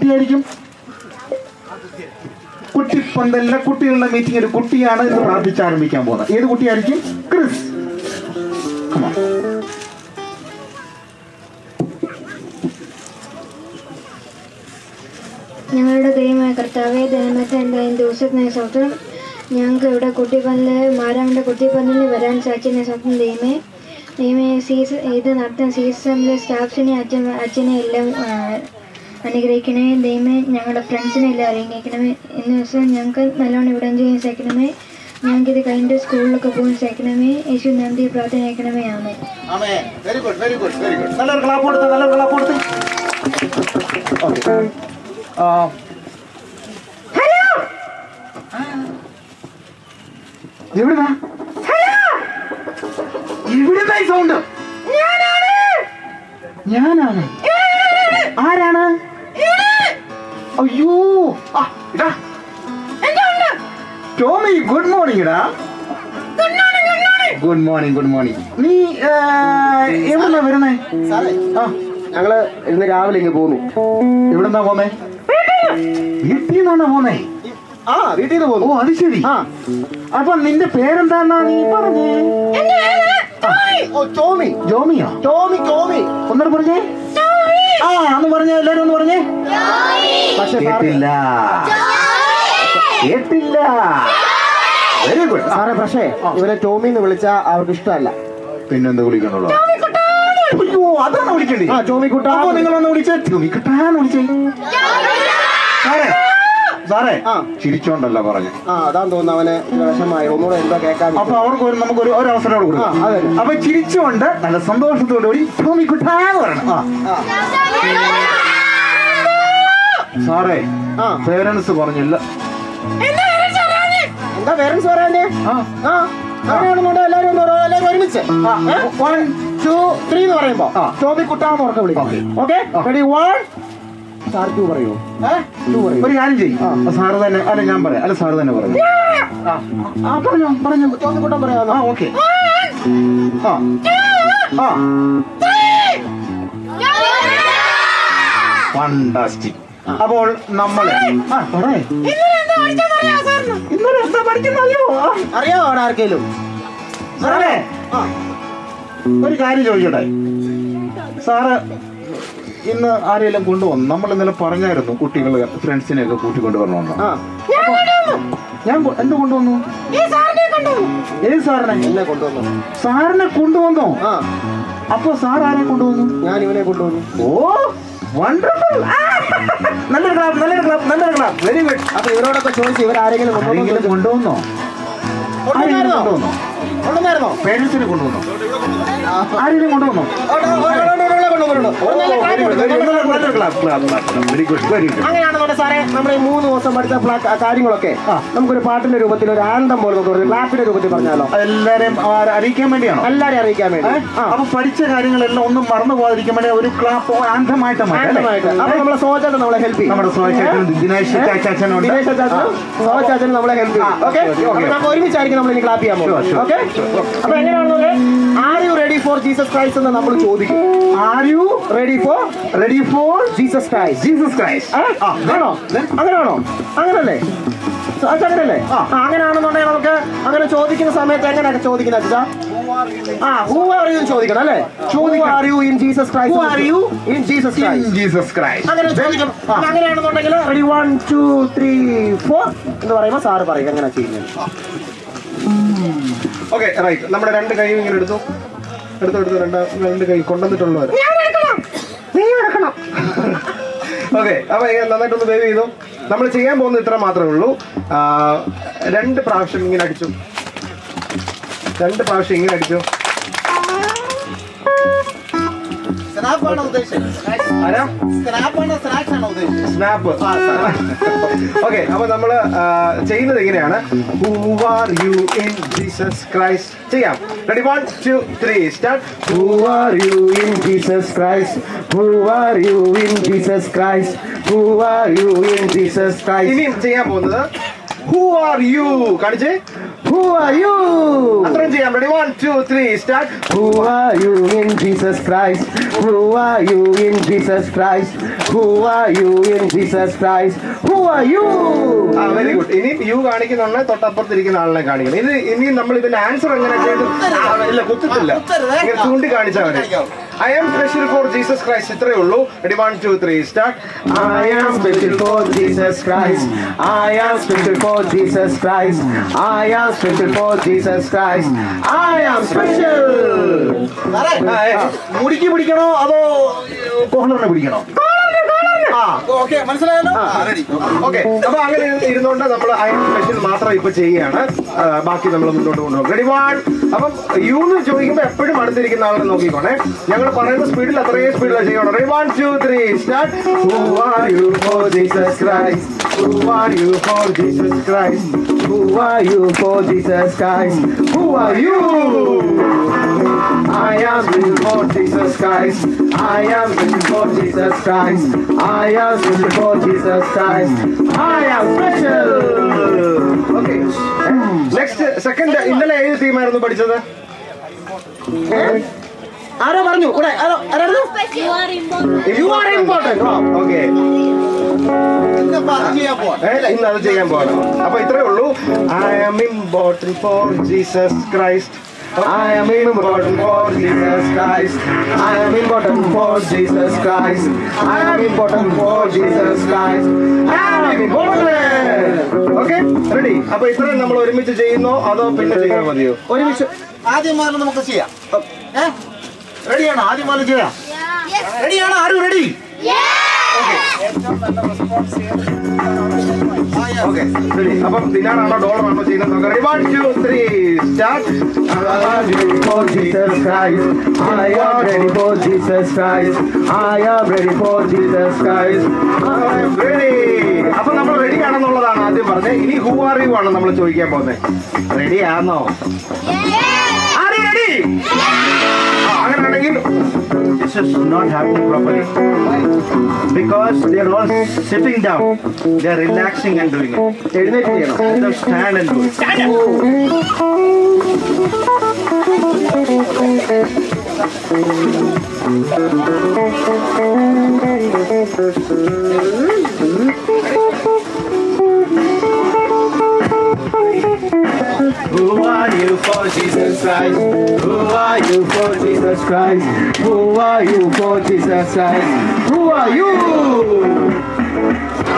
കുട്ടിയായിരിക്കും? കുട്ടിപ്പന്തലിലെ കുട്ടികളുടെ മീറ്റിംഗ് ഒരു കുട്ടിയാണ് ഇന്ന് പ്രാർത്ഥിച്ച് ആരംഭിക്കാൻ പോകുന്നത്. ഏത് കുട്ടിയായിരിക്കും? ക്രിസ്. ഞങ്ങളുടെ ദൈവമായ കർത്താവേ, ദൈവത്തെ എന്തായാലും ദിവസത്തിന് സ്വന്തം ഞങ്ങൾക്ക് ഇവിടെ കുട്ടിപ്പന്തല് മാരാമിൻ്റെ കുട്ടിപ്പന്തലിൽ വരാൻ സാധിച്ചതിനെ സ്വന്തം ദൈവമേ ഇത് നടത്തുന്ന സീസണിലെ സ്റ്റാഫ്സിനെ അച്ഛനെ എല്ലാം അനുഗ്രഹിക്കണമേ. ദൈവമേ ഞങ്ങളുടെ ഫ്രണ്ട്സിനെ എല്ലാം അറിയിക്കണമേ. ഇന്ന് ദിവസം ഞങ്ങൾക്ക് നല്ലോണം ഇവിടെ എൻജോയ് സഹിക്കണമേ. ഞങ്ങൾക്കിത് കഴിഞ്ഞിട്ട് സ്കൂളിലൊക്കെ പോകാൻ സഹിക്കണമേ. യേശു നന്ദി പ്രാർത്ഥന അയക്കണമേ. ആമേൻ. Very good, very good, very good. നല്ലൊരു ക്ലാപ്പ് കൊടുത്ത്, നല്ലൊരു ക്ലാപ്പ് കൊടുത്ത്. ഹലോ, എവിടുന്നാ? എവിടുന്നാ ഈ സൗണ്ട്? ഞാനാണ്. ആരാണ്? അയ്യോ, ടോമി, ഗുഡ് മോർണിംഗ്. ഇടാ, ഗുഡ് മോർണിംഗ്, ഗുഡ് മോർണിംഗ്. നീ എവിടുന്നാ വരുന്നേ? ഞങ്ങള് ഇന്ന് രാവിലെ ഇങ്ങ് പോന്നു. എവിടെന്നാ പോന്നേ? വീട്ടിൽ നിന്നാണോ പോന്നേ? വീട്ടിൽ നിന്ന് പോന്നു. ഓ, അത് ശരി. അപ്പൊ നിന്റെ പേരെന്താന്നാ നീ പറഞ്ഞേ? ടോമി. ജോമിയോ? ടോമി, ടോമി. ഒന്നൂടെ പറഞ്ഞേ. ഒന്ന് പറഞ്ഞേ, എല്ലാരും ഒന്ന് പറഞ്ഞേ. പക്ഷെ കേട്ടില്ല. വെരി ഗുഡ് സാറേ. പക്ഷേ ഇവരെ ടോമി എന്ന് വിളിച്ചാ അവർക്ക് ഇഷ്ടമല്ല. പിന്നെന്ത് വിളിക്കണുള്ളൂ? അയ്യോ, അതാണ് വിളിക്കേണ്ടി. ടോമിക്കുട്ടാ. നിങ്ങളൊന്ന് വിളിച്ചേ. ടോമിക്കുട്ടാന്ന് വിളിച്ചേ. സാറേ, ചിരിച്ചോണ്ടല്ല പറഞ്ഞു. അതാന്ന് തോന്നുന്നു അവന് വിഷമായി. ഒന്നുകൂടെ എന്താ കേൾക്കാൻ. അപ്പൊ അവർക്ക് നമുക്ക് ഒരു അവസരം കൊടുക്കും. അപ്പൊ ചിരിച്ചുകൊണ്ട് നല്ല സന്തോഷത്തോടുകൂടി ടോമിക്കുട്ടാന്ന് പറയണം. സാറേ, പേരൻസ് പറഞ്ഞില്ല. എന്താ പേരൻസ് പറയാനേ? എല്ലാരും ഒരുമിച്ച് 1 2 3 എന്ന് പറയുമ്പോ ടോമിക്കുട്ടാന്ന് ഉറക്കെ വിളിക്കും. Okay, ready? 1 സാർ 2 പറയൂ. ഒരു കാര്യം ചെയ്യും. സാറ് തന്നെ. അല്ല, ഞാൻ പറയാം. അല്ല, സാറ് തന്നെ പറഞ്ഞു. പറഞ്ഞു ടോമിക്കുട്ടൻ പറയാം. ഓക്കെ. ഫാന്റാസ്റ്റിക്. അപ്പോൾ നമ്മള് ഇന്നലെ എന്താ പഠിക്കുന്നറിയോ? അറിയാമോ അവിടെ ആർക്കെങ്കിലും? സാറേ, ഒരു കാര്യം ചോദിക്കട്ടെ? സാറ് ഇന്ന് ആരെയെല്ലാം കൊണ്ടുവന്നു? നമ്മൾ ഇന്നലെ പറഞ്ഞായിരുന്നു കുട്ടികളെ ഫ്രണ്ട്സിനെ ഒക്കെ കൂട്ടിക്കൊണ്ടുവരണമെന്ന്. ഞാൻ എന്ത് കൊണ്ടുവന്നു? ഏത് സാറിനെ? എന്നെ കൊണ്ടുവന്നു. സാറിനെ കൊണ്ടുവന്നോ? അപ്പൊ സാർ ആരെ കൊണ്ടുവന്നു? ഞാൻ ഇവനെ കൊണ്ടുവന്നു. ഓ, വണ്ടർഫുൾ. നല്ലൊരു ക്ലാപ്പ്, നല്ലൊരു ക്ലാപ്പ്, നല്ലൊരു ക്ലാപ്പ്. Very good. അപ്പൊ ഇവരോടൊക്കെ ചോദിച്ചു ഇവരാരെങ്കിലും കൊണ്ടുവന്നോ? കൊണ്ടുവന്നായിരുന്നോ? പേരൻസിനെ കൊണ്ടുവന്നോ? ആരെങ്കിലും കൊണ്ടുവന്നോ? അങ്ങനെയാണെന്നുണ്ടെ സാറേ, നമ്മൾ ഈ 3 ദിവസം പഠിച്ച കാര്യങ്ങളൊക്കെ നമുക്കൊരു പാട്ടിന്റെ രൂപത്തിൽ, ഒരു ആനന്ദം പോലെ നമുക്ക് ക്ലാപ്പിന്റെ രൂപത്തിൽ പറഞ്ഞാലോ? എല്ലാരെയും അറിയിക്കാൻ വേണ്ടിയാണോ? എല്ലാരെയും അറിയിക്കാൻ വേണ്ടി. അപ്പൊ പഠിച്ച കാര്യങ്ങളെല്ലാം ഒന്നും മറന്നു പോകാതിരിക്കാൻ വേണ്ടി ഒരു ക്ലാപ്പ് ആനന്ദമായിട്ട് അപ്പൊ നമ്മളെ സോചാച്ചൻ നമ്മളെ ഹെൽപ്പ് ചെയ്യും. നമ്മുടെ സോചാച്ചനും നമ്മളെ ഹെൽപ്പ് ചെയ്യും. ഓക്കെ, നമുക്ക് ഒരുമിച്ചായിരിക്കും നമ്മൾ ഇനി ക്ലാപ്പ് ചെയ്യാൻ പോകും. ഓക്കെ, അപ്പൊ എങ്ങനെയാണെന്നുള്ളത് are you ready for Jesus Christ എന്ന് നമ്മൾ ചോദിക്കും. Are you ready for Jesus Christ? Jesus Christ ആണോ? അങ്ങനെയാണോ? അങ്ങനല്ലേ? അങ്ങനല്ലേ? അങ്ങനെയാണെന്നുണ്ടെങ്കിൽ നമുക്ക് അങ്ങനെ ചോദിക്കുന്ന സമയത്ത് എങ്ങനെയാണ് ചോദിക്കുന്നത് അച്ഛാ? ഹൂ ആർ യു ചോദിക്കണം അല്ലേ? Who are you in Jesus Christ? Who are you in Jesus Christ? അങ്ങനെ ചോദിക്കണം. അങ്ങനെയാണെന്നുണ്ടെങ്കിൽ റെഡി 1 2 3 4 എന്ന് പറയുമ്പോൾ സാറ് പറയും എങ്ങനെ ചെയ്യുന്നത്. Okay, right. നമ്മുടെ 2 കൈ ഇങ്ങനെ എടുത്തു. രണ്ട് കൈ കൊണ്ടുവന്നിട്ടുള്ളവർ ഓക്കെ. അപ്പൊ നന്നായിട്ടൊന്ന് വേവ് ചെയ്തു. നമ്മൾ ചെയ്യാൻ പോകുന്നത് ഇത്ര മാത്രമേ ഉള്ളൂ. 2 പ്രാവശ്യം ഇങ്ങനെ അടിച്ചു. 2 പ്രാവശ്യം ഇങ്ങനെ അടിച്ചു. സ്നാപ്പ്. ഓക്കെ, അപ്പൊ നമ്മള് ചെയ്യുന്നത് എങ്ങനെയാണ്? Who are you in Jesus Christ ചെയ്യാം. Ready 1 2 3 start. Who are you in Jesus Christ? Who are you in Jesus Christ? Who are you in Jesus Christ? ഇനിയും ചെയ്യാൻ പോകുന്നത് ഹൂ ആർ യു കാണിച്ചേ. Who are you? അത്രയും ചെയ്യാം. Ready? 1, 2, 3, start. Who are you in Jesus Christ? Who are you in Jesus Christ? Who are you in Jesus Christ? Who are you? Very good. ഇനി U കാണിക്കുന്നുണ്ട്, തൊട്ടപ്പുറത്തിരിക്കുന്ന ആളിനെ കാണിക്കണം. ഇനി നമ്മൾ ഇതിന്റെ ആൻസർ എങ്ങനെ ഇല്ല കുത്തിട്ടില്ല, ഇങ്ങനെ ചൂണ്ടി കാണിച്ചാൽ മതി. I am special for Jesus Christ. ഇത്രയേ ഉള്ളൂ. Ready? 1, 2, 3, start. I am special for Jesus Christ. I am special for Jesus Christ. I am special for Jesus Christ. I am special. മുടിക്ക് പിടിക്കണോ അതോ കോർണറിനെ പിടിക്കണോ? ഓക്കെ, മനസ്സിലായല്ലോ. ഓക്കെ, അപ്പൊ അങ്ങനെ ഇരുന്നുകൊണ്ട് നമ്മൾ I M special മാത്രം ഇപ്പൊ ചെയ്യുകയാണ്. ബാക്കി നമ്മൾ മുന്നോട്ട് കൊണ്ടുപോകും. റെഡി? 1. അപ്പം യൂന്ന് ചോദിക്കുമ്പോ എപ്പോഴും അടുത്തിരിക്കുന്ന ആളെ നോക്കിക്കോണേ. ഞങ്ങൾ പറയുന്ന സ്പീഡിൽ അത്രയും സ്പീഡിലാണ് ചെയ്യണം. Ready? 1, 2, 3, start. Who are you for Jesus Christ? Who are you for Jesus Christ? Who are you for Jesus Christ? Who are you? I am special for Jesus Christ. I am special for Jesus Christ. I am special for Jesus Christ. I am special. Okay, next second. ഇന്നലെ ഏത് ടീമായിരുന്നു പഠിച്ചത്? ആരോ പറഞ്ഞു ഇവിടെ? ആരായിരുന്നു? You are important. Okay, ഇന്ന് അത് ചെയ്യാൻ പോകണം. അപ്പൊ ഇത്രേ ഉള്ളൂ. I am important for Jesus Christ. I am important for Jesus Christ. I am important for Jesus Christ. I am important for Jesus Christ. I am important. Okay, ready? അപ്പൊ ഇത്രയും നമ്മൾ ഒരുമിച്ച് ചെയ്യുന്നോ അതോ പിന്നെ ചെയ്യാൻ മതിയോ? ഒരുമിച്ച് ആദ്യം മുതൽ നമുക്ക് ചെയ്യാം. റെഡിയാണോ? ആദ്യം മുതൽ ചെയ്യാം. റെഡിയാണോ? ആരും റെഡി? Okay, ready? അപ്പം ദിനാറാണോ ഡോളറാണോ ചെയ്യുന്നത് നോക്കാം. Ready? 1, 2, 3, start. I am ready for Jesus Christ. I am ready for Jesus Christ. I am ready for Jesus Christ. I am ready. അപ്പൊ നമ്മൾ റെഡി ആണെന്നുള്ളതാണ് ആദ്യം പറഞ്ഞത്. ഇനി ഹൂ ആർ യു ആണ് നമ്മൾ ചോദിക്കാൻ പോകുന്നത്. റെഡി ആണോ? റെഡി? അങ്ങനെയാണെങ്കിൽ This is not happening properly because they are all sitting down. They are relaxing and doing it. എഴുന്നേറ്റ് ചെയ്യണം. Let them stand and do it. Who are you for Jesus Christ? Who are you for Jesus Christ? Who are you for Jesus Christ? Who are you?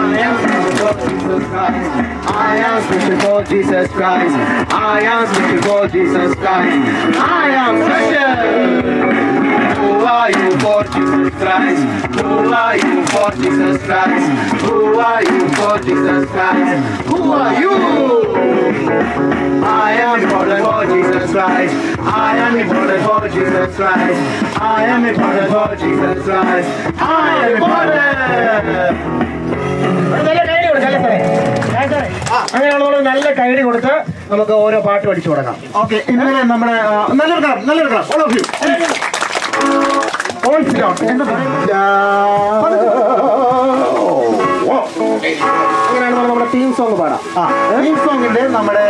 I am special for Jesus Christ. I am special for Jesus Christ. I am special for Jesus Christ. I am special. Who are you for Jesus Christ? Who are you for Jesus Christ? Who are you for Jesus Christ? Who are you? I am important for Jesus Christ. I am important for Jesus Christ. I am important for Jesus Christ. I am important. അങ്ങനെ നമ്മൾ നല്ല കൈഡി കൊടുത്ത് നമുക്ക് ഓരോ പാട്ട് പഠിച്ചു തുടങ്ങാം. Okay, ഇന്നലെ നമ്മുടെ നല്ലൊരു colour all of you. All sit down. അങ്ങനെയാണ് നമ്മുടെ തീം സോങ് പാടാം. തീം സോങ്ങിന്റെ നമ്മുടെ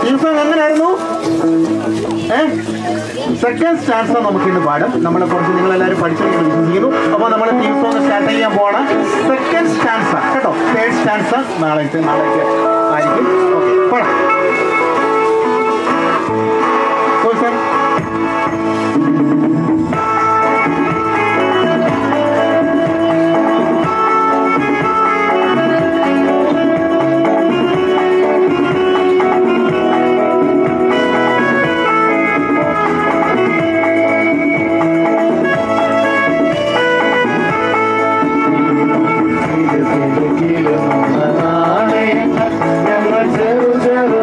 തീം സോങ് എങ്ങനെയായിരുന്നു? സെക്കൻഡ് സ്റ്റാൻസ നമുക്ക് ഇന്ന് പാടും. നമ്മളെ കുറച്ച് നിങ്ങളെല്ലാവരും പഠിച്ചെന്ന് വിശ്വസിക്കുന്നു. അപ്പോൾ നമ്മൾ തീം സോങ് സ്റ്റാർട്ട് ചെയ്യാൻ പോവാണ്. സെക്കൻഡ് സ്റ്റാൻസ കേട്ടോ. തേർഡ് സ്റ്റാൻസ നാളേക്ക് ആയിരിക്കും. ഓക്കെ, പാടാം. സർ ഞങ്ങൾ ചെറു ചെറു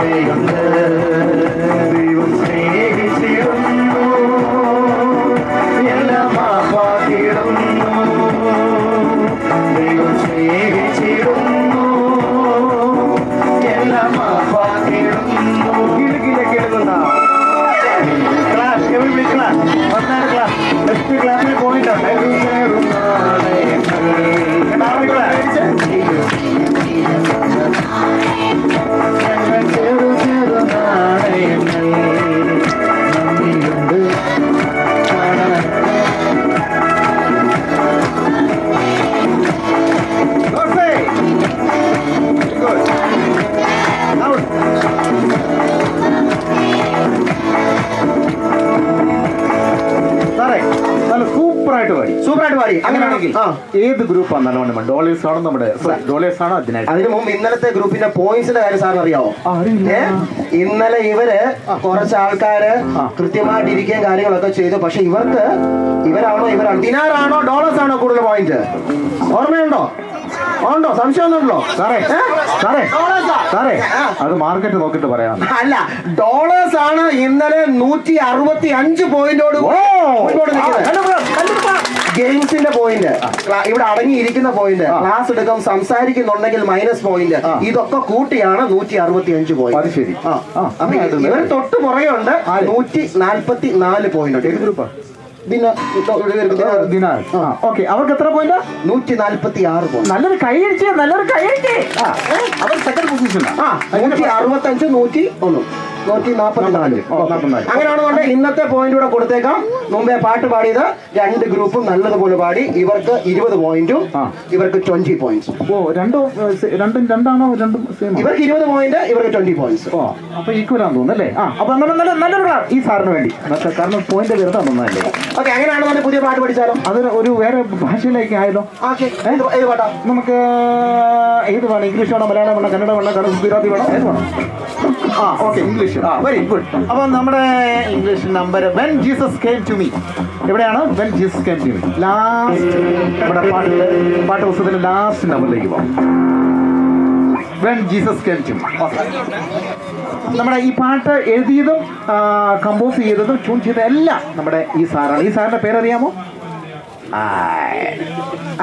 ദൈവമുണ്ട്, ദൈവം സ്നേഹിച്ചിടുന്നു, എല്ലാം മാപ്പാക്കിയിടുന്നു, ദൈവം സ്നേഹിച്ചിടുന്നു, എല്ലാം മാപ്പാക്കിയിടുന്നു. കിഴക്കിഴക്കുന്ന ക്ലാസ്, എവരി ക്ലാസ്, ഒന്നാണ് ക്ലാസ്, നെക്സ്റ്റ് ക്ലാസ്സിൽ പോയിന്റ് ഉണ്ട്. സൂപ്പറായിട്ട് പാടി. അങ്ങനെയാണെങ്കിൽ ഏത് ഗ്രൂപ്പാണ് നല്ലവണ്ണം? ഡോളേഴ്സ് ആണോ നമ്മുടെ ഡോളേഴ്സ് ആണോ അതിനായിട്ട്? അതിനു മുമ്പ് ഇന്നലത്തെ ഗ്രൂപ്പിന്റെ പോയിന്റ്സിന്റെ കാര്യം സാറിന് അറിയാവോ? ഇന്നലെ ഇവര് കുറച്ച് ആൾക്കാര് കൃത്യമായിട്ട് ഇരിക്കുകയും കാര്യങ്ങളൊക്കെ ചെയ്തു. പക്ഷെ ഇവരാണോ ദിനാറാണോ ഡോളേഴ്സ് ആണോ കൂടുതൽ പോയിന്റ്? ഓർമ്മയുണ്ടോ? ഉണ്ടോ? സംശയമൊന്നുണ്ടല്ലോ സാറേ? അത് മാർക്കറ്റ് നോക്കിട്ട് പറയാം. അല്ല, ഡോളേഴ്സ് ആണ് ഇന്നലെ 165 പോയിന്റോട് ഗെയിംസിന്റെ പോയിന്റ്, ഇവിടെ അടങ്ങിയിരിക്കുന്ന പോയിന്റ്, ക്ലാസ് എടുക്കും, സംസാരിക്കുന്നുണ്ടെങ്കിൽ മൈനസ് പോയിന്റ്, ഇതൊക്കെ കൂട്ടിയാണ് 165 പോയിന്റ്. അത് ശരി. ഇവർ തൊട്ട് പുറകെയുണ്ട് 144 പോയിന്റ്. ഏത് ഗ്രൂപ്പാണ്? അവർക്ക് എത്ര പോയിന്റ്? 146 പോയിന്റ്. നല്ലൊരു കൈയടിച്ച് അവർ സെക്കൻഡ് പൊസിഷൻ. 165 101 144. അങ്ങനെയാണെന്നുണ്ട് ഇന്നത്തെ പോയിന്റ് കൂടെ കൊടുത്തേക്കാം. മുമ്പേ പാട്ട് പാടിയത് 2 ഗ്രൂപ്പും നല്ലതുപോലെ പാടി. ഇവർക്ക് 20 പോയിന്റും ഇവർക്ക് 20 പോയിന്റ്സ്. രണ്ടും രണ്ടാണോ? രണ്ടും ഇവർക്ക് 20 പോയിന്റ്, ഇവർക്ക് 20 പോയിന്റ്സ്. അപ്പൊ ഈക്വൽ ആണെന്ന് തോന്നുന്നല്ലേ? അപ്പൊ നല്ലൊരു ഈ സാറിന് വേണ്ടി, കാരണം പോയിന്റ് വരുന്നത് നന്നല്ലേ. ഓക്കെ, അങ്ങനെയാണെന്നുണ്ടെങ്കിൽ പുതിയ പാട്ട് പഠിച്ചാലോ? അത് ഒരു വേറെ ഭാഷയിലേക്ക് ആയല്ലോ. ഏത് പാട്ടാ? നമുക്ക് ഏത് വേണം? ഇംഗ്ലീഷ് വേണം, മലയാളം വേണം, കന്നഡ വേണം, ഗുജറാത്തി വേണം, ഏത് വേണം? Okay, English. Very good. അപ്പൊ നമ്മുടെ English number when Jesus came to me. എവിടെയാണ് when Jesus came to me? Last നമ്മുടെ പാട്ട് പുസ്തകത്തിന്റെ ലാസ്റ്റ് നമ്പറിലേക്ക് പോകാം. When Jesus came to me. നമ്മുടെ ഈ പാട്ട് എഴുതിയതും കമ്പോസ് ചെയ്തതും ട്യൂൺ ചെയ്തതും എല്ലാം നമ്മുടെ ഈ സാറാണ്. ഈ സാറിന്റെ പേരറിയാമോ?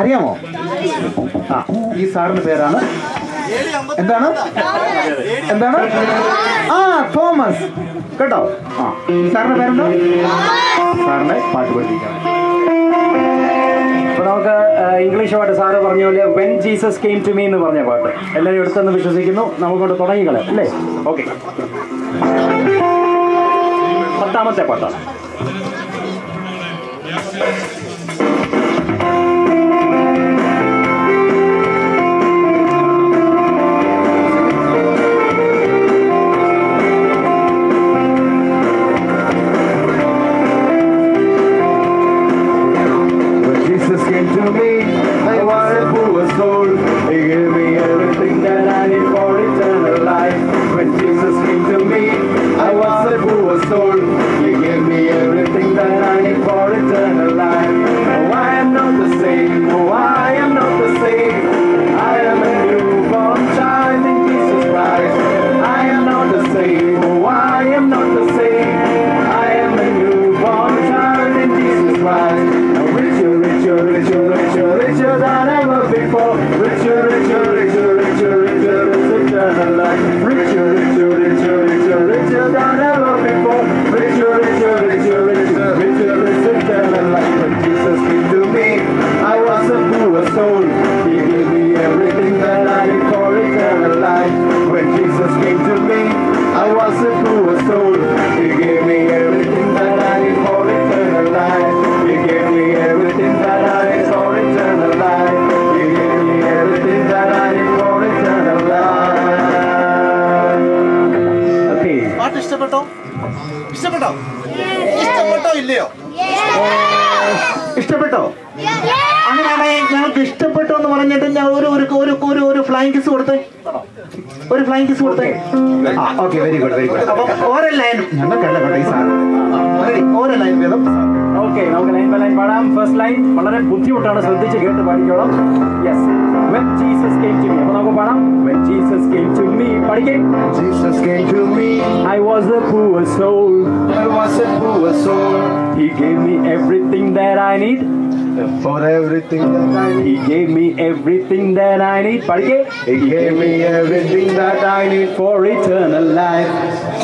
അറിയാമോ? ഈ സാറിന്റെ പേരാണ് എന്താണ്? തോമസ്. കേട്ടോ? സാറിന്റെ പേരെന്താ? സാറിന്റെ പാട്ട് പഠിപ്പിക്കണം. അപ്പൊ നമുക്ക് ഇംഗ്ലീഷ് പാട്ട് സാറ് പറഞ്ഞ പോലെ when Jesus came to me എന്ന് പറഞ്ഞ പാട്ട് എല്ലാവരും എടുത്തെന്ന് വിശ്വസിക്കുന്നു. നമുക്കൊണ്ട് തുടങ്ങിക്കളയാം അല്ലേ? ഓക്കെ, 10ാമത്തെ പാട്ടാണ്. ഇഷ്ടപ്പെട്ടോ? അങ്ങനെയാണെങ്കിൽ ഞങ്ങൾക്ക് ഇഷ്ടപ്പെട്ടു എന്ന് പറഞ്ഞിട്ട് ഞാൻ ഒരു ഫ്ലൈങ് കിസ് കൊടുത്തേ. Okay, very good. അപ്പൊ ഓരോ ലൈനും ഞങ്ങൾക്കല്ല കേട്ടോ ഈ സാധനം. ഓരോ ലൈൻ വീതം ഓക്കെ, നമുക്ക് ലൈൻ ബൈ ലൈൻ പാടാം. ഫസ്റ്റ് ലൈൻ വളരെ ബുദ്ധിമുട്ടാണ്, ശ്രദ്ധിച്ച് കേട്ട് പാടിക്കോളാം. Yes. When Jesus came to me. അപ്പോൾ നമുക്ക് പാടാം. When Jesus came to me. പഠിക്കേ. Jesus came to me. I was a poor soul. I was a poor soul. He gave me everything that I need. For everything that I need. He gave me everything that I need. പഠിക്കേ. He gave me everything that I need. For eternal life.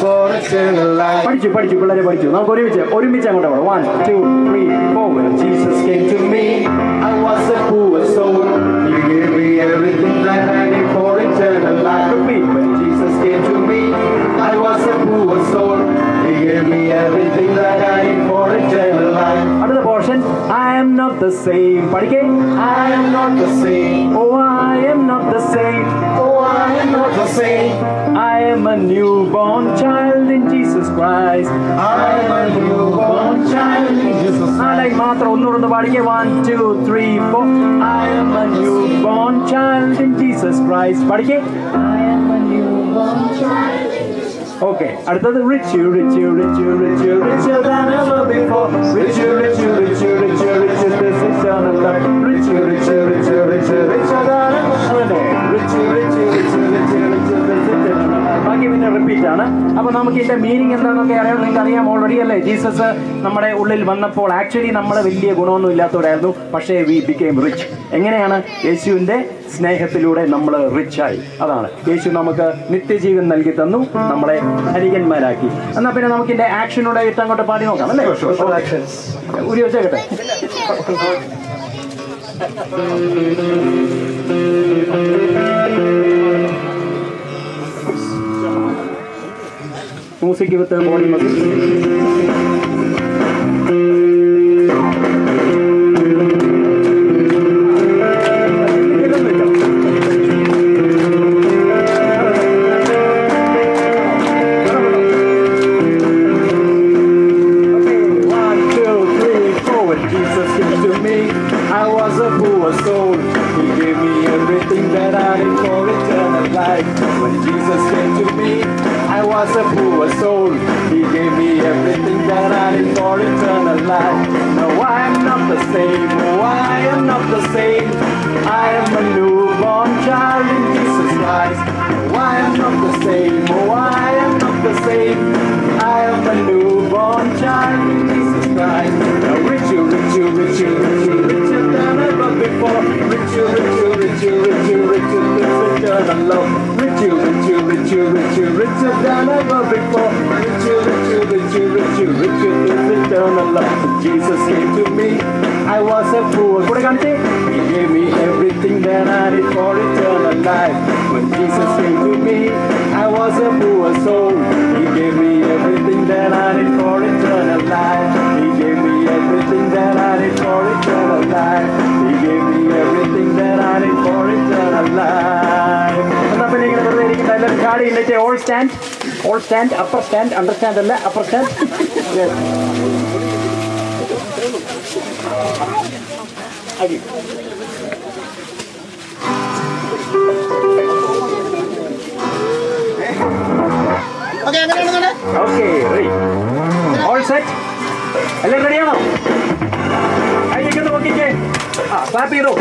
For eternal life. പഠിച്ചു പിള്ളേരെ പഠിച്ചു. നമുക്ക് ഒരുമിച്ച് അങ്ങോട്ട് പോകാം. 1, 2, 3, 4. When Jesus came to me, I was a poor soul. He gave me everything that I need for eternal life. Repeat. When Jesus came to me, I was a poor soul. He gave me everything that I need for eternal life. അടുത്ത portion. I am not the same. പഠിക്കേ. I am not the same. Oh, I am not the same. Oh, I am not the same. I am a newborn child in Jesus Christ. I am a newborn child in Jesus ആ Christ. Line മാത്രം ഒന്നുകൂടെ പഠിക്കേ. 1, 2, 3, 4. I am a newborn child in Jesus Christ. പഠിക്കേ. Okay, അടുത്തത് richer than ever before. Richer this eternal life. Richer than ever. ബാക്കി പിന്നെ repeat ആണ്. അപ്പൊ നമുക്ക് ഇതിന്റെ മീനിങ് എന്താണെന്നൊക്കെ അറിയാം. നിങ്ങൾക്ക് അറിയാം ഓൾറെഡി അല്ലേ. ജീസസ് നമ്മുടെ ഉള്ളിൽ വന്നപ്പോൾ ആക്ച്വലി നമ്മളെ വലിയ ഗുണമൊന്നും ഇല്ലാത്തവരായിരുന്നു, പക്ഷേ വി ബിക്കെയിം റിച്ച്. എങ്ങനെയാണ്? യേശുവിന്റെ സ്നേഹത്തിലൂടെ നമ്മൾ റിച്ചായി. അതാണ് യേശു നമുക്ക് നിത്യജീവൻ നൽകി തന്നു, നമ്മളെ ധനികന്മാരാക്കി. എന്നാൽ പിന്നെ നമുക്ക് ഇതിന്റെ ആക്ഷനോടെ ഇട്ട് അങ്ങോട്ട് പാടി നോക്കാം അല്ലേ? ഉരി വെച്ചേക്കട്ടെ. Music with body muscle. Jesus came to me, I was a fool. He gave me everything that I need for eternal life. When Jesus came to me, I was a poor soul. He gave me everything that I need for eternal life. He gave me everything that I need for eternal life. He gave me everything that I need for eternal life. എന്നാ പിന്നെ ഇങ്ങനെ വെറുതെ ഇരിക്കണ്ട, എല്ലാവരും ചാടി ഇന്നത്തെ all stand, upper stand, understand അല്ല, upper stand. Okay, all set. എല്ലാവരും റെഡിയാണോ? കൈയ്യൊക്കെ നോക്കിക്കേ. ക്ലാപ്പ് ചെയ്തോ.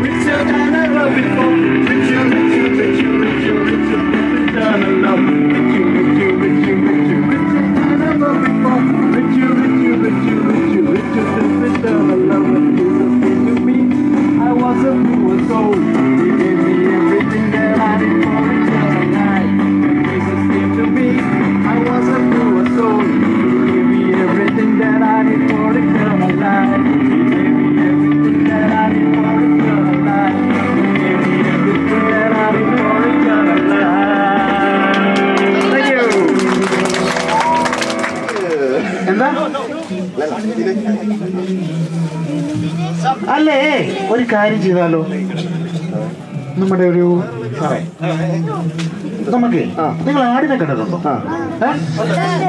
Richer than ever before. Richer, richer, richer, richer, richer, richer than ever. ഒരു കാര്യം ചെയ്താലോ? നമ്മുടെ ഒരു നമുക്ക് നിങ്ങൾ ആടിനെ കണ്ടിട്ടുണ്ടോ?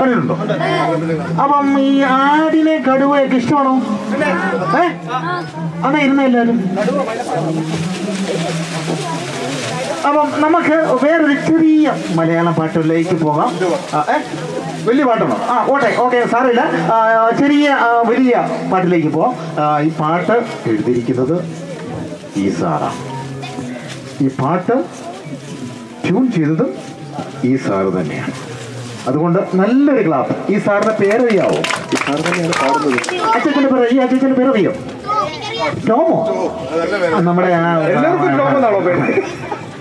കണ്ടിട്ടുണ്ടോ? അപ്പം ഈ ആടിനെ കടുവയൊക്കെ ഇഷ്ടമാണോ? അതാ ഇരുന്ന എല്ലാവരും. അപ്പം നമുക്ക് വേറൊരു ചെറിയ മലയാളം പാട്ടിലേക്ക് പോകാം. വലിയ പാട്ടാണോ? ഓക്കെ സാറില്ല. ചെറിയ വലിയ പാട്ടിലേക്ക് പോവാം. ഈ പാട്ട് എഴുതിയിരിക്കുന്നത് ഈ സാറാണ്. ഈ പാട്ട് ട്യൂൺ ചെയ്തതും ഈ സാറ് തന്നെയാണ്. അതുകൊണ്ട് നല്ലൊരു ക്ലാപ്പ്. ഈ സാറിന്റെ പേരറിയാവോ? ഈ സാർ തന്നെയാണ് പാടുന്നത്. അച്ഛൻ്റെ പേര്, ഈ അച്ഛൻ്റെ പേരറിയോ? ടോമോ? നമ്മുടെ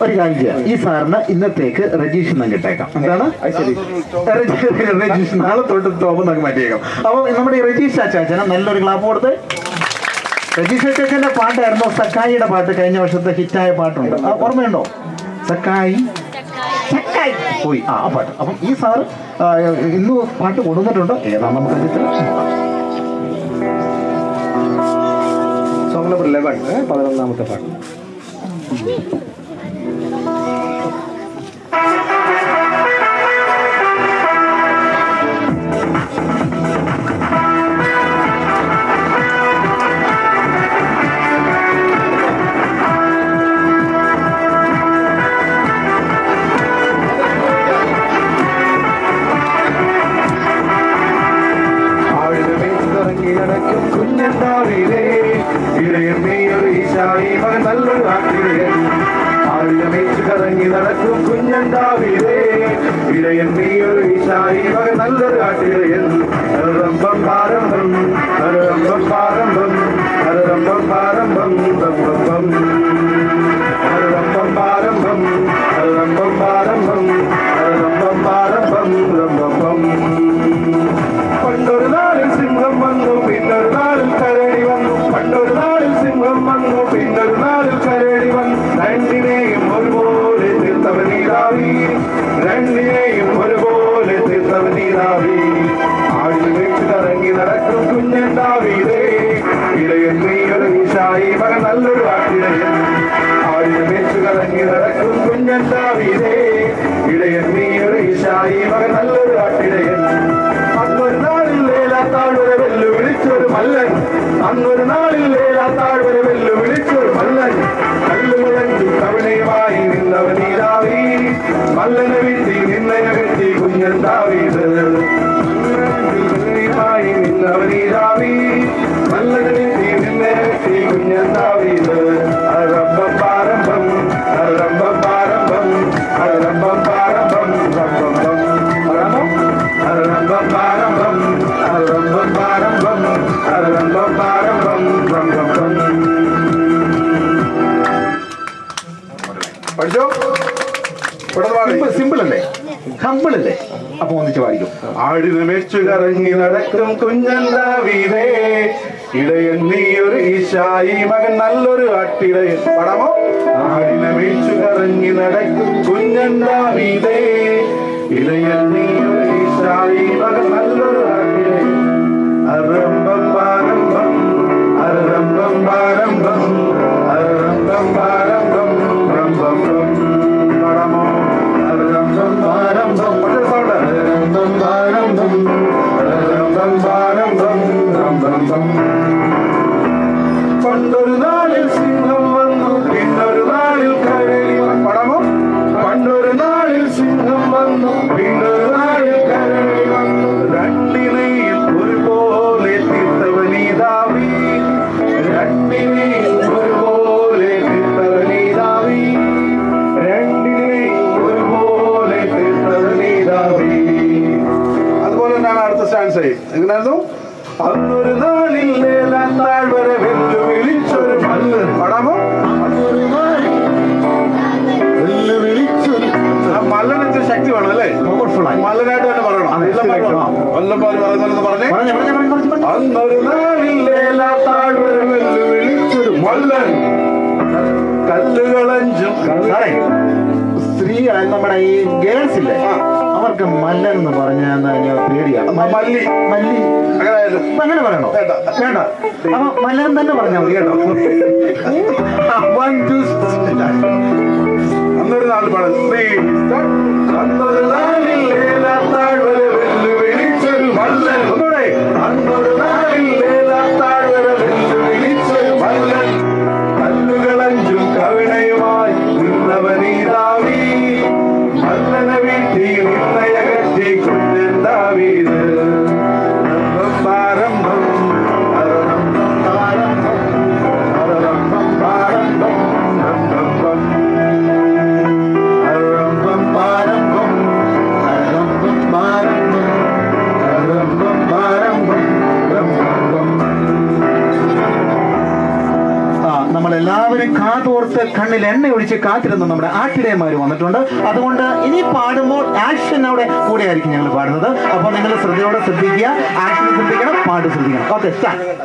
ഒരു കാര്യം ചെയ്യാം, ഈ സാറിന് ഇന്നത്തേക്ക് രജിസ്ട്രേഷൻ കിട്ടേക്കാം. എന്താണ് രജിസ്ട്രേഷൻ? നാളെ തൊട്ട് ടോമോ നമുക്ക് മാറ്റിയേക്കാം. അപ്പോൾ നമ്മുടെ ഈ രജിസ്റ്റർ അച്ചാച്ചന് നല്ലൊരു ക്ലാപ്പ് കൊടുത്ത്. രജിസ്റ്റർ അച്ചാച്ചൻ്റെ പാട്ടായിരുന്നു സക്കായിയുടെ പാട്ട്. കഴിഞ്ഞ വർഷത്തെ ഹിറ്റായ പാട്ടുണ്ട്, ഓർമ്മയുണ്ടോ? സക്കായി ചക്കായി പോയി ആ പാട്ട്. അപ്പം ഈ സാറ് ഇന്ന് പാട്ട് കൊണ്ടുവന്നിട്ടുണ്ട്. ഏതാണ് നമുക്ക് സോങ് നമ്പർ 11, 11ാമത്തെ പാട്ട്. കുഞ്ഞന്താവിലേ ഇടയൻ നീയൊരീശായി മകൻ നല്ലൊരു ആട്ടിടയൻ. ആഴിയമേച്ചു കറങ്ങി നടക്കും കുഞ്ഞന്താവിലേ ഇടയൻ നീയൊരീശായി മകൻ നല്ലൊരു ആട്ടിടയൻ. റംബം പാരംഭം റംബം പാരംഭം റംബം പാരംഭം റംബം റംബം പാരംഭം റംബം പാരംഭം റംബം പാരംഭം റംബം. പണ്ടൊരു നാളിൽ സിംഹം വന്നു, പിന്നൊരു നാളിൽ കരടി വന്നു. പണ്ടൊരു നാളിൽ സിംഹം വന്നു, പിന്നൊരു നാളിൽ കരടി വന്നു. രണ്ടിനെയും ഒരുപോലെ തീർത്തവനീതാവി, രണ്ടിനെയും ഒരുപോലെ തീർത്തവനീതാവി. ആടിൽ വെച്ച് കറങ്ങി നടക്കും കുഞ്ഞന്താവിലേ ഇടയൻ നീയൊരു ഈശായി മകൻ നല്ലൊരു ആട്ടിടയൻ. ആടിൽ വെച്ച് കറങ്ങി നടക്കും കുഞ്ഞന്താവിലേ ഇടയൻ നീയൊരു ഈശായി മകൻ നല്ലൊരു ആട്ടിടയൻ. അന്നൊരു നാളിൽ ലേലാത്താഴ്വരെ വെല്ലുവിളിച്ചൊരു മല്ലൻ, അന്നൊരു നാളിൽ ലേലാത്താഴ്വരെ വെല്ലുവിളിച്ചൊരു മല്ലൻ. കല്ലുമുഴങ്ങി കവിണയുമായി നിന്നവനീതാവി, മല്ലനെ വീഴ്ത്തി നിന്നയകറ്റി കുഞ്ഞന്താവീത്. കവിണയുമായി നിന്നവനീതാവി, മല്ലനെ വീഴ്ത്തി നിന്നയകറ്റി കുഞ്ഞന്താവീത്. റബ്ബം പാരംഭം റബ്ബം പാരംഭം റബ്ബം പാരംഭം റബ്ബം റബ്ബം പാരംഭം റബ്ബം പാരംഭം റബ്ബം പാരംഭം റബ്ബം. പഠിച്ചോ? സിമ്പിൾ അല്ലേ? ഹമ്പിൾ അല്ലേ? അപ്പൊ ഒന്നിച്ച് പാടിക്കും. ആടിനെ മെച്ചു കറങ്ങി നടക്കും കുഞ്ഞന്താവിലേ ഇടയൻ നീയൊരു ഈശായി മകൻ നല്ലൊരു ആട്ടിടയൻ. പാടാമോ? ആടിനെ മെച്ചു കറങ്ങി നടക്കും കുഞ്ഞന്താവിലേ ഇടയൻ നീയൊരു ഈശായി മകൻ നല്ലൊരു ആട്ടിടയൻ. അറമ്പം പാരംഭം അറമ്പം പാരംഭം അറമ്പം പാരംഭം റംബം റം. പാടാമോ? അറമ്പം പാരംഭം അറമ്പം പാരംഭം അറമ്പം പാരംഭം റംബം റം. പണ്ടൊരു നാളിൽ സിംഹം വന്നു, പിന്നൊരു നാളിൽ കരടി വന്നു. പാടാമോ? പണ്ടൊരു നാളിൽ സിംഹം വന്നു, പിന്നൊരു നാളിൽ കരടി വന്നു. രണ്ടിനെയും ഒരുപോലെ തീർത്തവനീതാവി, രണ്ടിനെയും ഒരുപോലെ തീർത്തവനീതാവി, രണ്ടിനെയും ഒരുപോലെ തീർത്തവനീതാവി. അതുപോലെ തന്നെയാണ് അടുത്ത സ്റ്റാൻസ്. എങ്ങനെയായിരുന്നു? അന്നൊരു നാളിൽ ലേലാത്താഴ്വരെ വെല്ലുവിളിച്ചൊരു മല്ലൻ. പാടാമോ? അന്നൊരു നാളിൽ വെല്ലുവിളിച്ചൊരു മല്ലനൊക്കെ ശക്തി വേണം അല്ലേ? പവർഫുൾ ആയി മല്ലനായിട്ട് തന്നെ പറയണം. അന്നൊരു നാളിൽ ലേലാത്താഴ്വരെ വെല്ലുവിളിച്ചൊരു മല്ലൻ കല്ലുകളഞ്ചും. സ്ത്രീകൾ നമ്മുടെ ഈ ഗേൾസ് ഇല്ലേ, അവർക്ക് മല്ലൻ എന്ന് പറഞ്ഞാൽ പേടിയാണ്. മല്ലി. മല്ലി അങ്ങനെ അങ്ങനെ പറയണോ? വേണ്ട. വേണ്ട. അപ്പൊ മല്ലൻ തന്നെ പറഞ്ഞാൽ മതി കേട്ടോ. 1 2 അന്നൊരു നാൾ പാടും. അന്നൊരു നാളിൽ ഏലാത്താഴ്വര വെല്ലുവിളിച്ചൊരു മല്ലൻ. ഒന്നൂടെ. അന്നൊരു നാളിൽ ഏലാത്താഴ്വര വെല്ലുവിളിച്ചൊരു മല്ലൻ. കല്ലുകളഞ്ചും കവിണയുമായി നിന്നവനീതാവീ. മല്ലന വീട്ടിൽ നിന്നയകറ്റി കുഞ്ഞൻ ദാവീദ്. പാരംഭം നമ്മളെല്ലാവരും കാതോർത്ത് കണ്ണിൽ എണ്ണ ഒഴിച്ച് കാത്തിരുന്ന നമ്മുടെ ആട്ടിടയന്മാർ വന്നിട്ടുണ്ട്. അതുകൊണ്ട് ഇനി പാടുമ്പോൾ ആക്ഷൻ അവിടെ കൂടെ ആയിരിക്കും ഞങ്ങൾ പാടുന്നത്. അപ്പോൾ നിങ്ങൾ ശ്രദ്ധയോടെ ശ്രദ്ധിക്കുക, ആക്ഷൻ ശ്രദ്ധിക്കണം, പാട്ട് ശ്രദ്ധിക്കണം. Okay, start.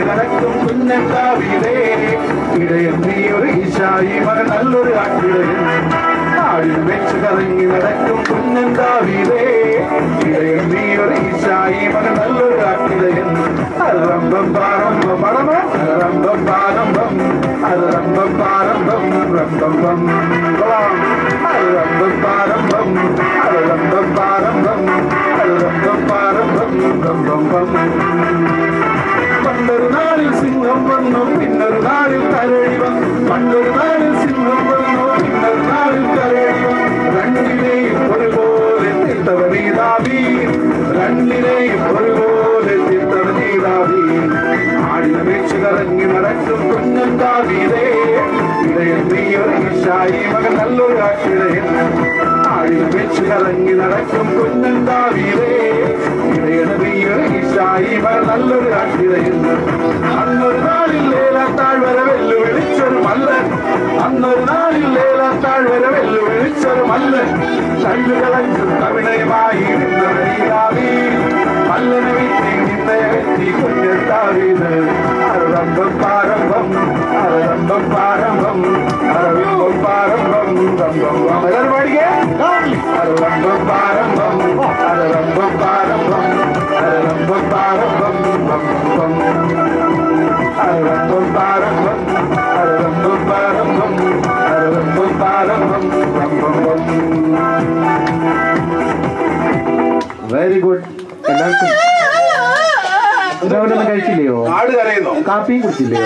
നടക്കും കുഞ്ഞൻ ദാവീദേ. ഇടയൻ നീ ഒരു ഈശായി മകൻ നല്ലൊരു ആട്ടിടയൻ. നാടിന് വെച്ച് കറങ്ങി നടക്കും കുഞ്ഞൻ ദാവീദേ. ഇടയൻ നീ ഒരു ഈശായി മകൻ നല്ലൊരു ആട്ടിടയൻ. അരമ്പം പാരമ്പം പടമ അരമ്പം പാരമ്പം അരമ്പം പാരമ്പം റമ്പം റം അരമ്പം പാരമ്പം അരമ്പം പാരമ്പം അരമ്പം പാരമ്പം റമ്പം റം. പണ്ടൊരു നാളിൽ സിംഹം വന്നു, പിന്നൊരു നാളിൽ കരടി വന്നു. പണ്ടൊരു നാളിൽ സിംഹം വന്നു, പിന്നൊരു നാളിൽ കരടി വന്നു. രണ്ടിനെയും ഒരുപോലെ തീർത്തവനീതാവീ. രണ്ടിനെയും ഒരുപോലെ തീർത്തവനീതാവീ. ആടിനെ വെച്ച് കറങ്ങി നടക്കും കുഞ്ഞൻ ദാവീദേ. ഇടയൻ നീ ഒരു ഈശായി മകൻ നല്ലൊരു ആട്ടിടയൻ. ആടിനെ വെച്ച് കറങ്ങി നടക്കും കുഞ്ഞൻ ദാവീദേ. ഇടയൻ നീ ഒരു ഈശായി മകൻ നല്ലൊരു ആട്ടിടയൻ. അന്നൊരു നാളിൽ ഏലാത്താഴ്വര വെല്ലുവിളിച്ചൊരു മല്ലൻ. അന്നൊരു നാളിൽ ഏലാത്താഴ്വര വെല്ലുവിളിച്ചൊരു മല്ലൻ. കല്ലുകളഞ്ചും കവിണയുമായി നിന്നവനീതാവീ. മല്ലനെ വീട്ടിൽ നിന്നയകറ്റി കുഞ്ഞൻ ദാവീദ്. അരമ്പം പാരമ്പം അരമ്പം പാരമ്പം അരമ്പം പാരമ്പം റമ്പം റം. എല്ലാവരും പാടിക്കേ. അരമ്പം പാരമ്പം അരമ്പം പാരമ്പം അരമ്പം പാരമ്പം റമ്പം അരമ്പം പാരമ്പം അരമ്പം പാരമ്പം അരമ്പം പാരമ്പം റമ്പം റം. Very good. എല്ലാവർക്കും രാവിലെ കഴിച്ചില്ലയോ? ആട് കരയുന്നോ? കാപ്പിയും കുടിച്ചില്ലയോ?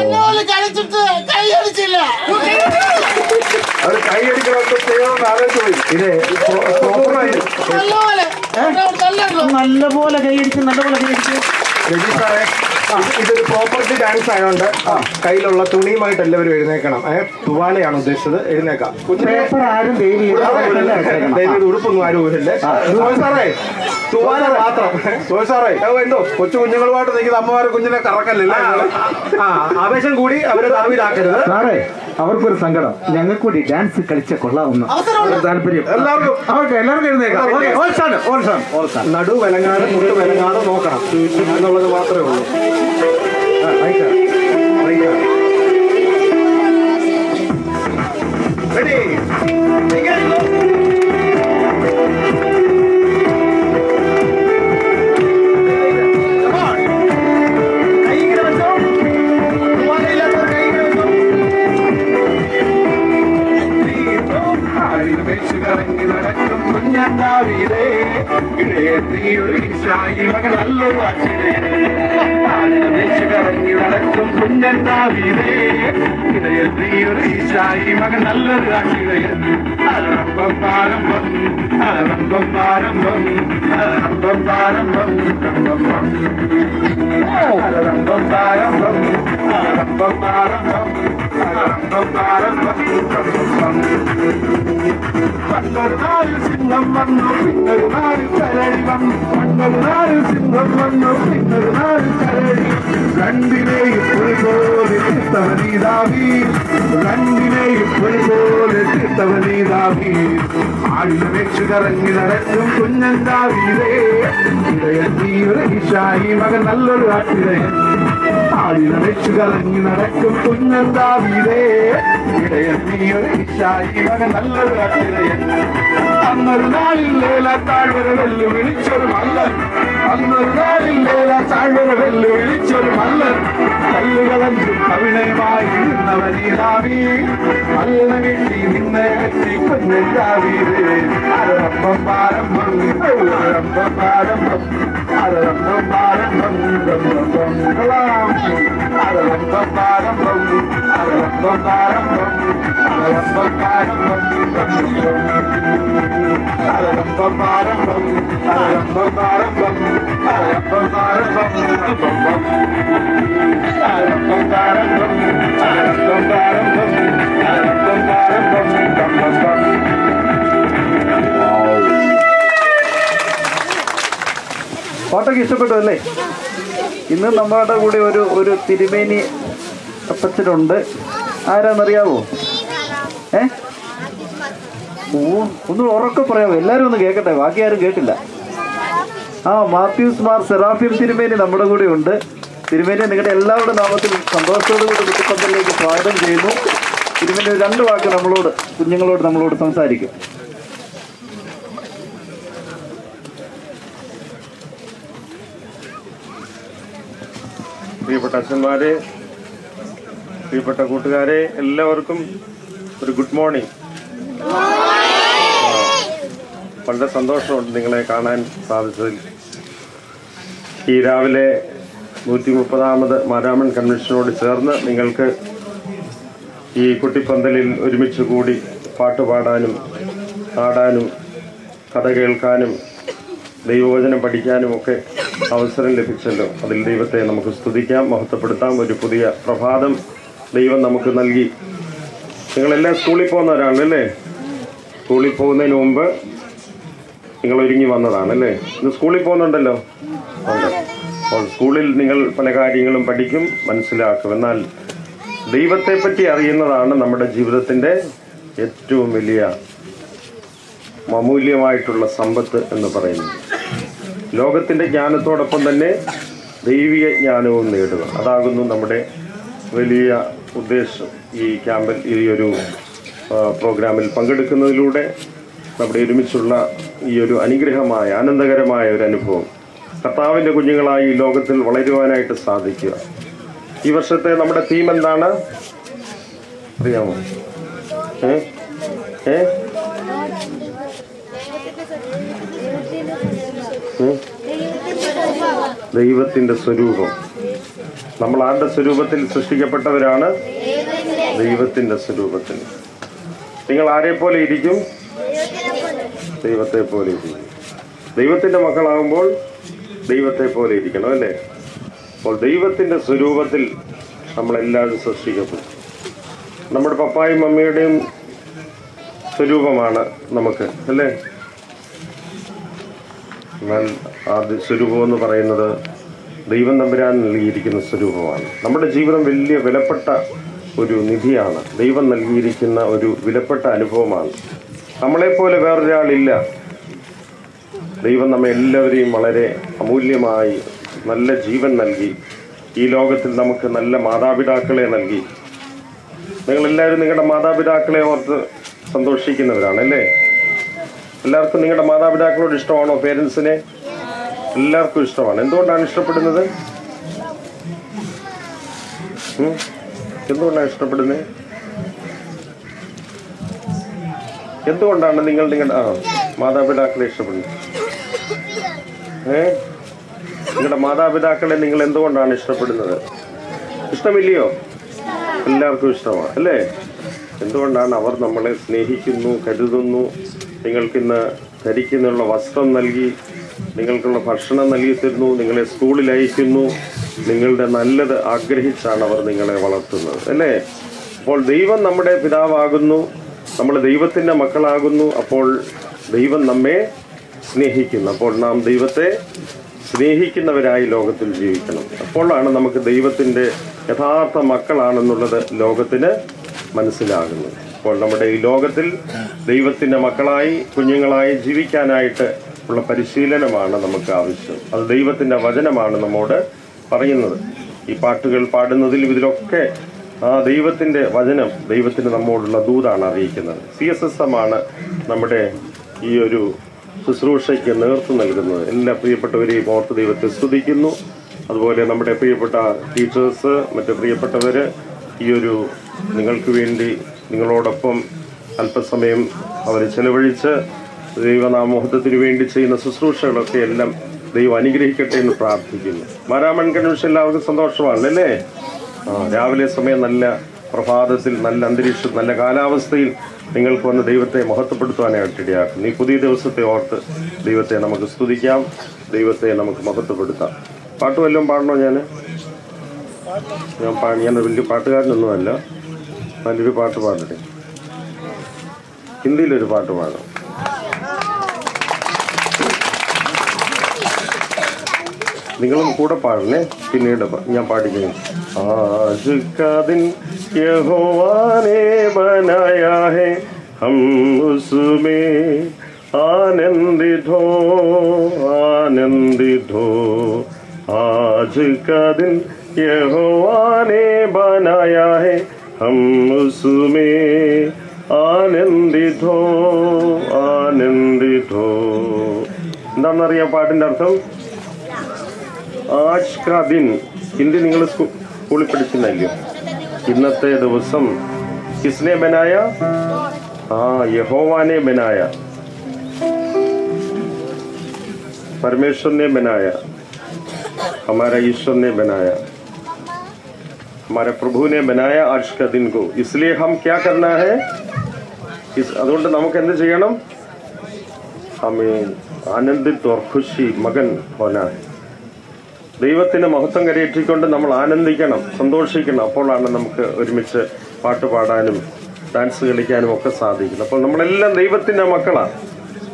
അവർ കൈയടിക്കണമൊക്കെ ചെയ്യണമെന്ന് ആലോചിച്ച് പോയി. ഇത് പ്രോപ്പറായി നല്ലപോലെ കൈയടിച്ച് നല്ലപോലെ കൈയടിച്ച്. രജി സാറേ, ഇതൊരു പ്രോപ്പർട്ടി ഡാൻസ് ആയതുകൊണ്ട് കയ്യിലുള്ള തുണിയുമായിട്ട് എല്ലാവരും എഴുന്നേക്കണം. തുവാലയാണ് ഉദ്ദേശിച്ചത്. എഴുന്നേക്കാം. പേപ്പർ ആരും ദേവി ദൈവം ഉടുപ്പൊന്നും ആരും ഊരില്ലേ. സാറേ, തുവാല മാത്രം. സാറേ, എന്തോ കൊച്ചു കുഞ്ഞുങ്ങളുമായിട്ട് നിൽക്കുന്ന അമ്മമാരെ കുഞ്ഞിനെ കറക്കല്ലേ. ആവേശം കൂടി അവരെ താവിലാക്കരുത്. സാറേ, അവർക്കൊരു സങ്കടം. ഞങ്ങൾക്ക് കൂടി ഡാൻസ് കളിച്ച കൊള്ളാവുന്ന താല്പര്യം എല്ലാവർക്കും. അവർക്ക് എല്ലാവർക്കും എഴുന്നേക്കാം. നടു വിലങ്ങാതെ മുട്ട് വിലങ്ങാതെ നോക്കണം എന്നുള്ളത് മാത്രമേ ഉള്ളൂ. റെഡി. കറങ്ങി നടക്കും കുഞ്ഞൻ ദാവീദേ. ഇടയൻ നീ ഒരു ഈശായി മകൻ നല്ലൊരു ആട്ടിടയൻ. കറങ്ങി നടക്കും കുഞ്ഞൻ ദാവീദേ. ഇടയൻ നീ ഒരു ഈശായി മകൻ നല്ലൊരു ആട്ടിടയൻ. അരമ്പം പാരമ്പം അരമ്പം പാരമ്പം അരമ്പം പാരമ്പം റമ്പം റം. അരമ്പം പാരമ്പം അരമ്പം പാരമ്പം അരമ്പം പാരമ്പം റമ്പം റം. പണ്ടൊരു നാളിൽ സിംഹം വന്നു, പിന്നൊരു നാളിൽ കരടി വന്നു. പണ്ടൊരു നാളിൽ സിംഹം വന്നു, പിന്നൊരു നാളിൽ കരടി. രണ്ടിനെയും ഒരുപോലെ തീർത്തവനീതാവീ രണ്ടിനെയും ഒരുപോലെ തീർത്തവനീതാവീ ആടിനെ വെച്ചു കറങ്ങി നടക്കും കുഞ്ഞൻ ദാവീദേ ഇടയൻ നീ ഒരു ഇശായി മകൻ നല്ലൊരു ആട്ടിടയൻ ആടിനെ വെച്ചു കറങ്ങി നടക്കും കുഞ്ഞൻ ദാവീദേ ഇടയൻ നീ ഒരു ഇശായി മകൻ നല്ലൊരു ആട്ടിടയൻ അന്നൊരു നാളിൽ ലേല താഴ്വര വെല്ലു വിളിച്ചൊരു മല്ലൻ അന്നൊരു നാളിൽ ലേല താഴ്വര വെല്ലു വിളിച്ചൊരു മല്ലൻ കല്ലുകളഞ്ചും കവിണയുമായി ഇരുന്നവനീതാവീ മല്ലനെ വേണ്ടി നിന്നെ വെട്ടി കുഞ്ഞൻ ദാവീദേ അരമ്പം പാരമ്പം അരമ്പം പാരമ്പം അരമ്പം പാരമ്പം അരമ്പം പാരമ്പം അരമ്പം പാരമ്പം അരമ്പം പാരമ്പം അരമ്പം പാരമ്പം അരമ്പം പാരമ്പം അരമ്പം പാരമ്പം അരമ്പം പാരമ്പം അരമ്പം പാരമ്പം അരമ്പം പാരമ്പം. പാട്ടൊക്കെ ഇഷ്ടപ്പെട്ടു അല്ലേ? ഇന്ന് നമ്മുടെ കൂടെ ഒരു തിരുമേനി അപ്പച്ചനുണ്ട്. ആരാന്നറിയാവോ? ഒന്ന് ഉറക്കെ പറയാമോ? എല്ലാവരും ഒന്ന് കേൾക്കട്ടെ, ബാക്കി ആരും കേട്ടില്ല. മാത്യൂസ് മാർ സെറാഫിം തിരുമേനി നമ്മുടെ കൂടെ ഉണ്ട്. തിരുമേനി നിങ്ങളുടെ എല്ലാവരുടെ നാമത്തിൽ സന്തോഷത്തോടു കൂടി കുട്ടിപ്പന്തലിലേക്ക് സ്വാഗതം ചെയ്യുന്നു. തിരുമേനി 2 വാക്ക് നമ്മളോട് സംസാരിക്കും. പ്രിയപ്പെട്ട അച്ഛന്മാരെ, പ്രിയപ്പെട്ട കൂട്ടുകാരെ, എല്ലാവർക്കും ഒരു ഗുഡ് മോർണിംഗ്. വളരെ സന്തോഷമുണ്ട് നിങ്ങളെ കാണാൻ സാധിച്ചതിൽ. ഈ രാവിലെ 130ാമത് മാരാമൺ കൺവെൻഷനോട് ചേർന്ന് നിങ്ങൾക്ക് ഈ കുട്ടിപ്പന്തലിൽ ഒരുമിച്ച് കൂടി പാട്ടുപാടാനും ആടാനും കഥ കേൾക്കാനും ദൈവവചനം പഠിക്കാനും ഒക്കെ അവസരം ലഭിച്ചല്ലോ. അതിൽ ദൈവത്തെ നമുക്ക് സ്തുതിക്കാം, മഹത്വപ്പെടുത്താം. ഒരു പുതിയ പ്രഭാതം ദൈവം നമുക്ക് നൽകി. നിങ്ങളെല്ലാം സ്കൂളിൽ പോകുന്നവരാണല്ലേ? സ്കൂളിൽ പോകുന്നതിന് മുമ്പ് നിങ്ങൾ ഒരുങ്ങി വന്നതാണല്ലേ? ഇന്ന് സ്കൂളിൽ പോകുന്നുണ്ടല്ലോ. അപ്പോൾ സ്കൂളിൽ നിങ്ങൾ പല കാര്യങ്ങളും പഠിക്കും, മനസ്സിലാക്കും. എന്നാൽ ദൈവത്തെപ്പറ്റി അറിയുന്നതാണ് നമ്മുടെ ജീവിതത്തിൻ്റെ ഏറ്റവും വലിയ അമൂല്യമായിട്ടുള്ള സമ്പത്ത് എന്ന് പറയുന്നത്. ലോകത്തിൻ്റെ ജ്ഞാനത്തോടൊപ്പം തന്നെ ദൈവിക ജ്ഞാനവും നേടുക, അതാകുന്നു നമ്മുടെ വലിയ ഉദ്ദേശം. ഈ ക്യാമ്പിൽ, ഈ ഒരു പ്രോഗ്രാമിൽ പങ്കെടുക്കുന്നതിലൂടെ നമ്മുടെ ഒരുമിച്ചുള്ള ഈ ഒരു അനുഗ്രഹമായ ആനന്ദകരമായ ഒരു അനുഭവം കർത്താവിൻ്റെ കുഞ്ഞുങ്ങളായി ഈ ലോകത്തിൽ വളരുവാനായിട്ട് സാധിക്കുക. ഈ വർഷത്തെ നമ്മുടെ തീം എന്താണ് അറിയാമോ? ദൈവത്തിൻ്റെ സ്വരൂപം. നമ്മൾ ആരുടെ സ്വരൂപത്തിൽ സൃഷ്ടിക്കപ്പെട്ടവരാണ്? ദൈവത്തിൻ്റെ സ്വരൂപത്തിൽ. നിങ്ങൾ ആരെ പോലെ ഇരിക്കും? ദൈവത്തെ പോലെ ഇരിക്കും. ദൈവത്തിൻ്റെ മക്കളാകുമ്പോൾ ദൈവത്തെ പോലെ ഇരിക്കണം അല്ലേ? അപ്പോൾ ദൈവത്തിൻ്റെ സ്വരൂപത്തിൽ നമ്മളെല്ലാവരും സൃഷ്ടിക്കപ്പെടും. നമ്മുടെ പപ്പായും മമ്മിയുടെയും സ്വരൂപമാണ് നമുക്ക് അല്ലേ? എന്നാൽ ആദ്യ സ്വരൂപമെന്ന് പറയുന്നത് ദൈവം തമ്പുരാൻ നൽകിയിരിക്കുന്ന സ്വരൂപമാണ്. നമ്മുടെ ജീവിതം വലിയ വിലപ്പെട്ട ഒരു നിധിയാണ്. ദൈവം നൽകിയിരിക്കുന്ന ഒരു വിലപ്പെട്ട അനുഭവമാണ്. നമ്മളെപ്പോലെ വേറൊരാളില്ല. ദൈവം നമ്മെ എല്ലാവരെയും വളരെ അമൂല്യമായി നല്ല ജീവൻ നൽകി. ഈ ലോകത്തിൽ നമുക്ക് നല്ല മാതാപിതാക്കളെ നൽകി. നിങ്ങളെല്ലാവരും നിങ്ങളുടെ മാതാപിതാക്കളെ ഓർത്ത് സന്തോഷിക്കുന്നവരാണല്ലേ? എല്ലാവർക്കും നിങ്ങളുടെ മാതാപിതാക്കളോട് ഇഷ്ടമാണോ? പേരൻസിനെ എല്ലാവർക്കും ഇഷ്ടമാണ്. എന്തുകൊണ്ടാണ് ഇഷ്ടപ്പെടുന്നത്? എന്തുകൊണ്ടാണ് ഇഷ്ടപ്പെടുന്നത്? എന്തുകൊണ്ടാണ് നിങ്ങൾ നിങ്ങളുടെ മാതാപിതാക്കളെ ഇഷ്ടപ്പെടുന്നത്? നിങ്ങളുടെ മാതാപിതാക്കളെ നിങ്ങൾ എന്തുകൊണ്ടാണ് ഇഷ്ടപ്പെടുന്നത്? ഇഷ്ടമില്ലയോ? എല്ലാവർക്കും ഇഷ്ടമാണ് അല്ലേ? എന്തുകൊണ്ടാണ്? അവർ നമ്മളെ സ്നേഹിക്കുന്നു, കരുതുന്നു, നിങ്ങൾക്കിന്ന് ധരിക്കുന്നുള്ള വസ്ത്രം നൽകി, നിങ്ങൾക്കുള്ള ഭക്ഷണം നൽകി തരുന്നു, നിങ്ങളെ സ്കൂളിൽ അയക്കുന്നു. നിങ്ങളുടെ നല്ലത് ആഗ്രഹിച്ചാണ് അവർ നിങ്ങളെ വളർത്തുന്നത് അല്ലേ? അപ്പോൾ ദൈവം നമ്മുടെ പിതാവാകുന്നു, നമ്മൾ ദൈവത്തിൻ്റെ മക്കളാകുന്നു. അപ്പോൾ ദൈവം നമ്മെ സ്നേഹിക്കുന്നു. അപ്പോൾ നാം ദൈവത്തെ സ്നേഹിക്കുന്നവരായി ലോകത്തിൽ ജീവിക്കണം. അപ്പോഴാണ് നമുക്ക് ദൈവത്തിൻ്റെ യഥാർത്ഥ മക്കളാണെന്നുള്ളത് ലോകത്തിന് മനസ്സിലാകുന്നത്. അപ്പോൾ നമ്മുടെ ഈ ലോകത്തിൽ ദൈവത്തിൻ്റെ മക്കളായി കുഞ്ഞുങ്ങളായി ജീവിക്കാനായിട്ട് ഉള്ള പരിശീലനമാണ് നമുക്ക് ആവശ്യം. അത് ദൈവത്തിൻ്റെ വചനമാണ് നമ്മോട് പറയുന്നത്. ഈ പാട്ടുകൾ പാടുന്നതിലും ഇതിലൊക്കെ ആ ദൈവത്തിൻ്റെ വചനം, ദൈവത്തിന് നമ്മോടുള്ള ദൂതാണ് അറിയിക്കുന്നത്. CSSM ആണ് നമ്മുടെ ഈ ഒരു ശുശ്രൂഷയ്ക്ക് നേതൃത്വം നൽകുന്നത്. എല്ലാ പ്രിയപ്പെട്ടവരെയും ഓർത്ത് ദൈവത്തെ സ്തുതിക്കുന്നു. അതുപോലെ നമ്മുടെ പ്രിയപ്പെട്ട ടീച്ചേഴ്സ്, മറ്റ് പ്രിയപ്പെട്ടവർ ഈ ഒരു നിങ്ങൾക്ക് വേണ്ടി നിങ്ങളോടൊപ്പം അല്പസമയം അവർ ചെലവഴിച്ച് ദൈവനാമോഹത്തിന് വേണ്ടി ചെയ്യുന്ന ശുശ്രൂഷകളൊക്കെ എല്ലാം ദൈവം അനുഗ്രഹിക്കട്ടെ എന്ന് പ്രാർത്ഥിക്കുന്നു. മാരാമൺ കൺവെൻഷൻ എല്ലാവർക്കും സന്തോഷമാണല്ലേ? രാവിലെ സമയം നല്ല പ്രഭാതത്തിൽ, നല്ല അന്തരീക്ഷം, നല്ല കാലാവസ്ഥയിൽ നിങ്ങൾക്ക് വന്ന് ദൈവത്തെ മഹത്വപ്പെടുത്തുവാനായിട്ട് ഇടയാക്കുന്നു. ഈ പുതിയ ദിവസത്തെ ഓർത്ത് ദൈവത്തെ നമുക്ക് സ്തുതിക്കാം, ദൈവത്തെ നമുക്ക് മഹത്വപ്പെടുത്താം. പാട്ട് വല്ലതും പാടണോ? ഞാൻ വലിയ പാട്ടുകാരനൊന്നുമല്ല. നല്ലൊരു പാട്ട് പാടട്ടെ. ഹിന്ദിയിലൊരു പാട്ട് പാടാം. നിങ്ങളും കൂടെ പാടണേ, പിന്നീട് ഞാൻ പാടിക്കഴിഞ്ഞു. ആജ് കാ ദിൻ യഹോവാ ने बनाया है, हम उसमें आनंदित हो, आनंदित हो. आज का दिन यहोवा ने बनाया है, हम उसमें आनंदित हो, आनंदित हो. എന്താണെന്നറിയാം പാട്ടിൻ്റെ അർത്ഥം? ആജ് കാ ദിൻ. ഹിന്ദി നിങ്ങൾ സ്കൂളിൽ പഠിച്ചില്ലല്ലോ. ഇന്നത്തെ ദിവസം കിസ്നെ ബനായ? യഹോവാനെ ബനായ, परमेश्वर ने बनाया, हमारा ईश्वर ने बनाया, हमारे प्रभु ने बनाया आज का दिन को. इसलिए हम क्या करना है? അതുകൊണ്ട് നമുക്ക് എന്ത് ചെയ്യണം? हमें आनंदित और खुशी मगन होना है. ദൈവത്തിന് മഹത്വം കരയേറ്റിക്കൊണ്ട് നമ്മൾ ആനന്ദിക്കണം, സന്തോഷിക്കണം. അപ്പോഴാണ് നമുക്ക് ഒരുമിച്ച് പാട്ട് പാടാനും ഡാൻസ് കളിക്കാനും ഒക്കെ സാധിക്കുന്നത്. അപ്പോൾ നമ്മളെല്ലാം ദൈവത്തിൻ്റെ മക്കളാണ്.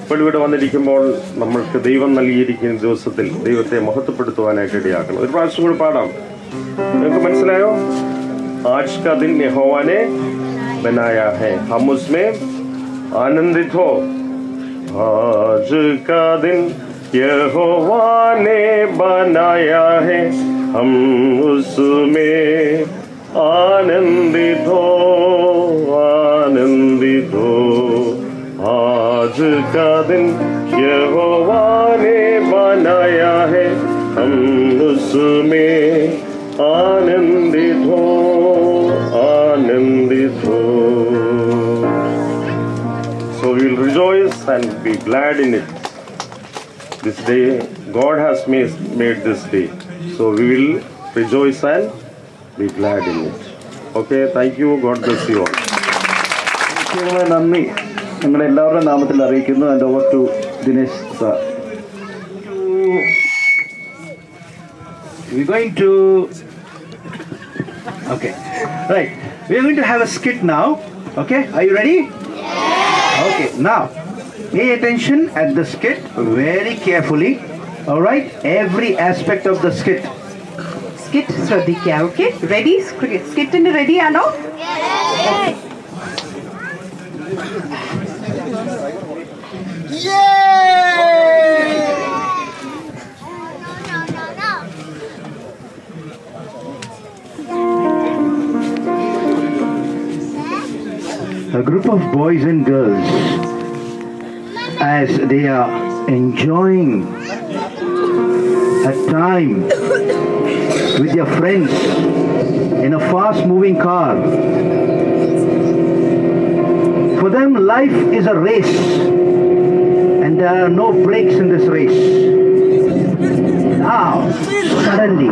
ഇപ്പോൾ ഇവിടെ വന്നിരിക്കുമ്പോൾ നമ്മൾക്ക് ദൈവം നൽകിയിരിക്കുന്ന ദിവസത്തിൽ ദൈവത്തെ മഹത്വപ്പെടുത്തുവാനായിട്ട് ഇടയാക്കണം. ഒരു പ്രാവശ്യം കൂടി പാടാം. നിങ്ങൾക്ക് മനസ്സിലായോ? ആജ് കാ ദിൻ യഹോവാ ने बनाया है, हम उसमें आनंदित हो. आज का दिन यहोवा ने बनाया है, हम उसमें आनंदित हो, आनंदित हो. आज का दिन यहोवा ने बनाया है, हम उसमें आनंदित हो, आनंदित हो. So we will rejoice and be glad in it. This day God has made this day, so we will rejoice and be glad in it. Okay, thank you. God bless you all. നന്ദി നിങ്ങളുടെ എല്ലാവരുടെ നാമത്തിൽ അറിയിക്കുന്നു. And over to Dinesh sir. We're going to... Okay, right. We're going to have a skit now. Okay, are you ready? Okay, now pay attention at the skit very carefully. All right, every aspect of the skit. Skit ശ്രദ്ധിക്കുക. Okay, ready? Skit ready ആണോ? Okay. A group of boys and girls, as they are enjoying a time with their friends in a fast moving car. For them, life is a race and there are no breaks in this race. Now, suddenly,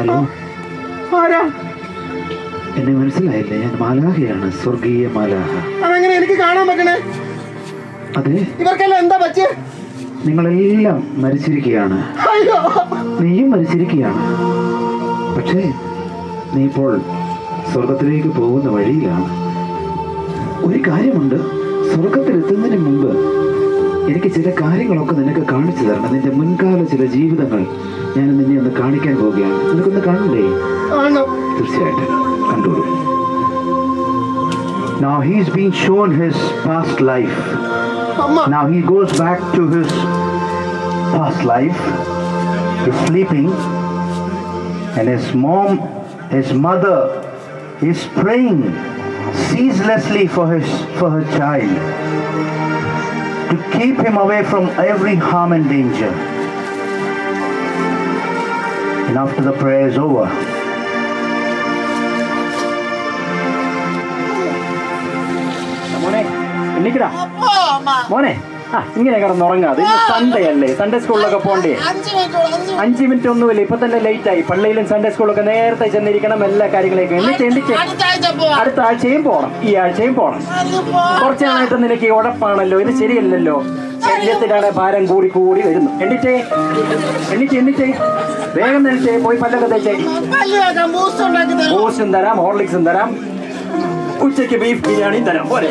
hello, ആരാ? എന്നെ മനസ്സിലായില്ലേ? ഞാൻ മാലാഹയാണ്, സ്വർഗീയ മാലാഹ. അതെങ്ങനെ എനിക്ക് കാണാൻ പറ്റണേ? അതെ, ഇവർക്കെല്ലാം എന്താ പറ്റിയ? നിങ്ങളെല്ലാം മരിച്ചിരിക്കുകയാണ്, അയ്യോ, നീയും മരിച്ചിരിക്കുകയാണ്. പക്ഷേ നീ ഇപ്പോൾ സ്വർഗത്തിലേക്ക് പോകുന്ന വഴിയിലാണ്. ഒരു കാര്യമുണ്ട്, സ്വർഗത്തിലെത്തുന്നതിന് മുമ്പ് എനിക്ക് ചില കാര്യങ്ങളൊക്കെ നിനക്ക് കാണിച്ചു തരണം. നിന്റെ മുൻകാല ചില ജീവിതങ്ങൾ ഞാൻ നിന്നെ ഒന്ന് കാണിക്കാൻ പോവുകയാണ്. നിനക്കൊന്ന് കാണണ്ടേ? തീർച്ചയായിട്ടും കണ്ടോളൂ. Now he's been shown his past life. Now he goes back to his past life. He's sleeping, and his mother is praying ceaselessly for her child to keep him away from every harm and danger. And after the prayer is over, മോനെ എണ്ണിക്കടാ മോനെ. ഇങ്ങനെ കിടന്നുറങ്ങാതെ, Sunday അല്ലേ, Sunday സ്കൂളിലൊക്കെ പോണ്ടേ? 5 minute ഒന്നുമില്ല, ഇപ്പൊ തന്നെ late ആയി. പള്ളിയിലും സൺഡേ സ്കൂളൊക്കെ നേരത്തെ ചെന്നിരിക്കണം, എല്ലാ കാര്യങ്ങളേക്കും. എണ്ണിച്ച് അടുത്ത ആഴ്ചയും പോണം, ഈ ആഴ്ചയും പോണം. കുറച്ച് നാളായിട്ട് നിനക്ക് ഈ ഉഴപ്പാണല്ലോ, ഇത് ശരിയല്ലല്ലോ. ശരീരത്തിലാണ് ഭാരം കൂടി കൂടി വരുന്നു. എണ്ണിച്ചേ വേഗം എണ്ണിച്ചേ. പോയി പല്ലൊക്കെ തേച്ചേ. ബൂസ്റ്റും തരാം, ഹോർലിക്സും തരാം, ഉച്ചയ്ക്ക് ബീഫ് ബിരിയാണിയും തരാം. പോരെ?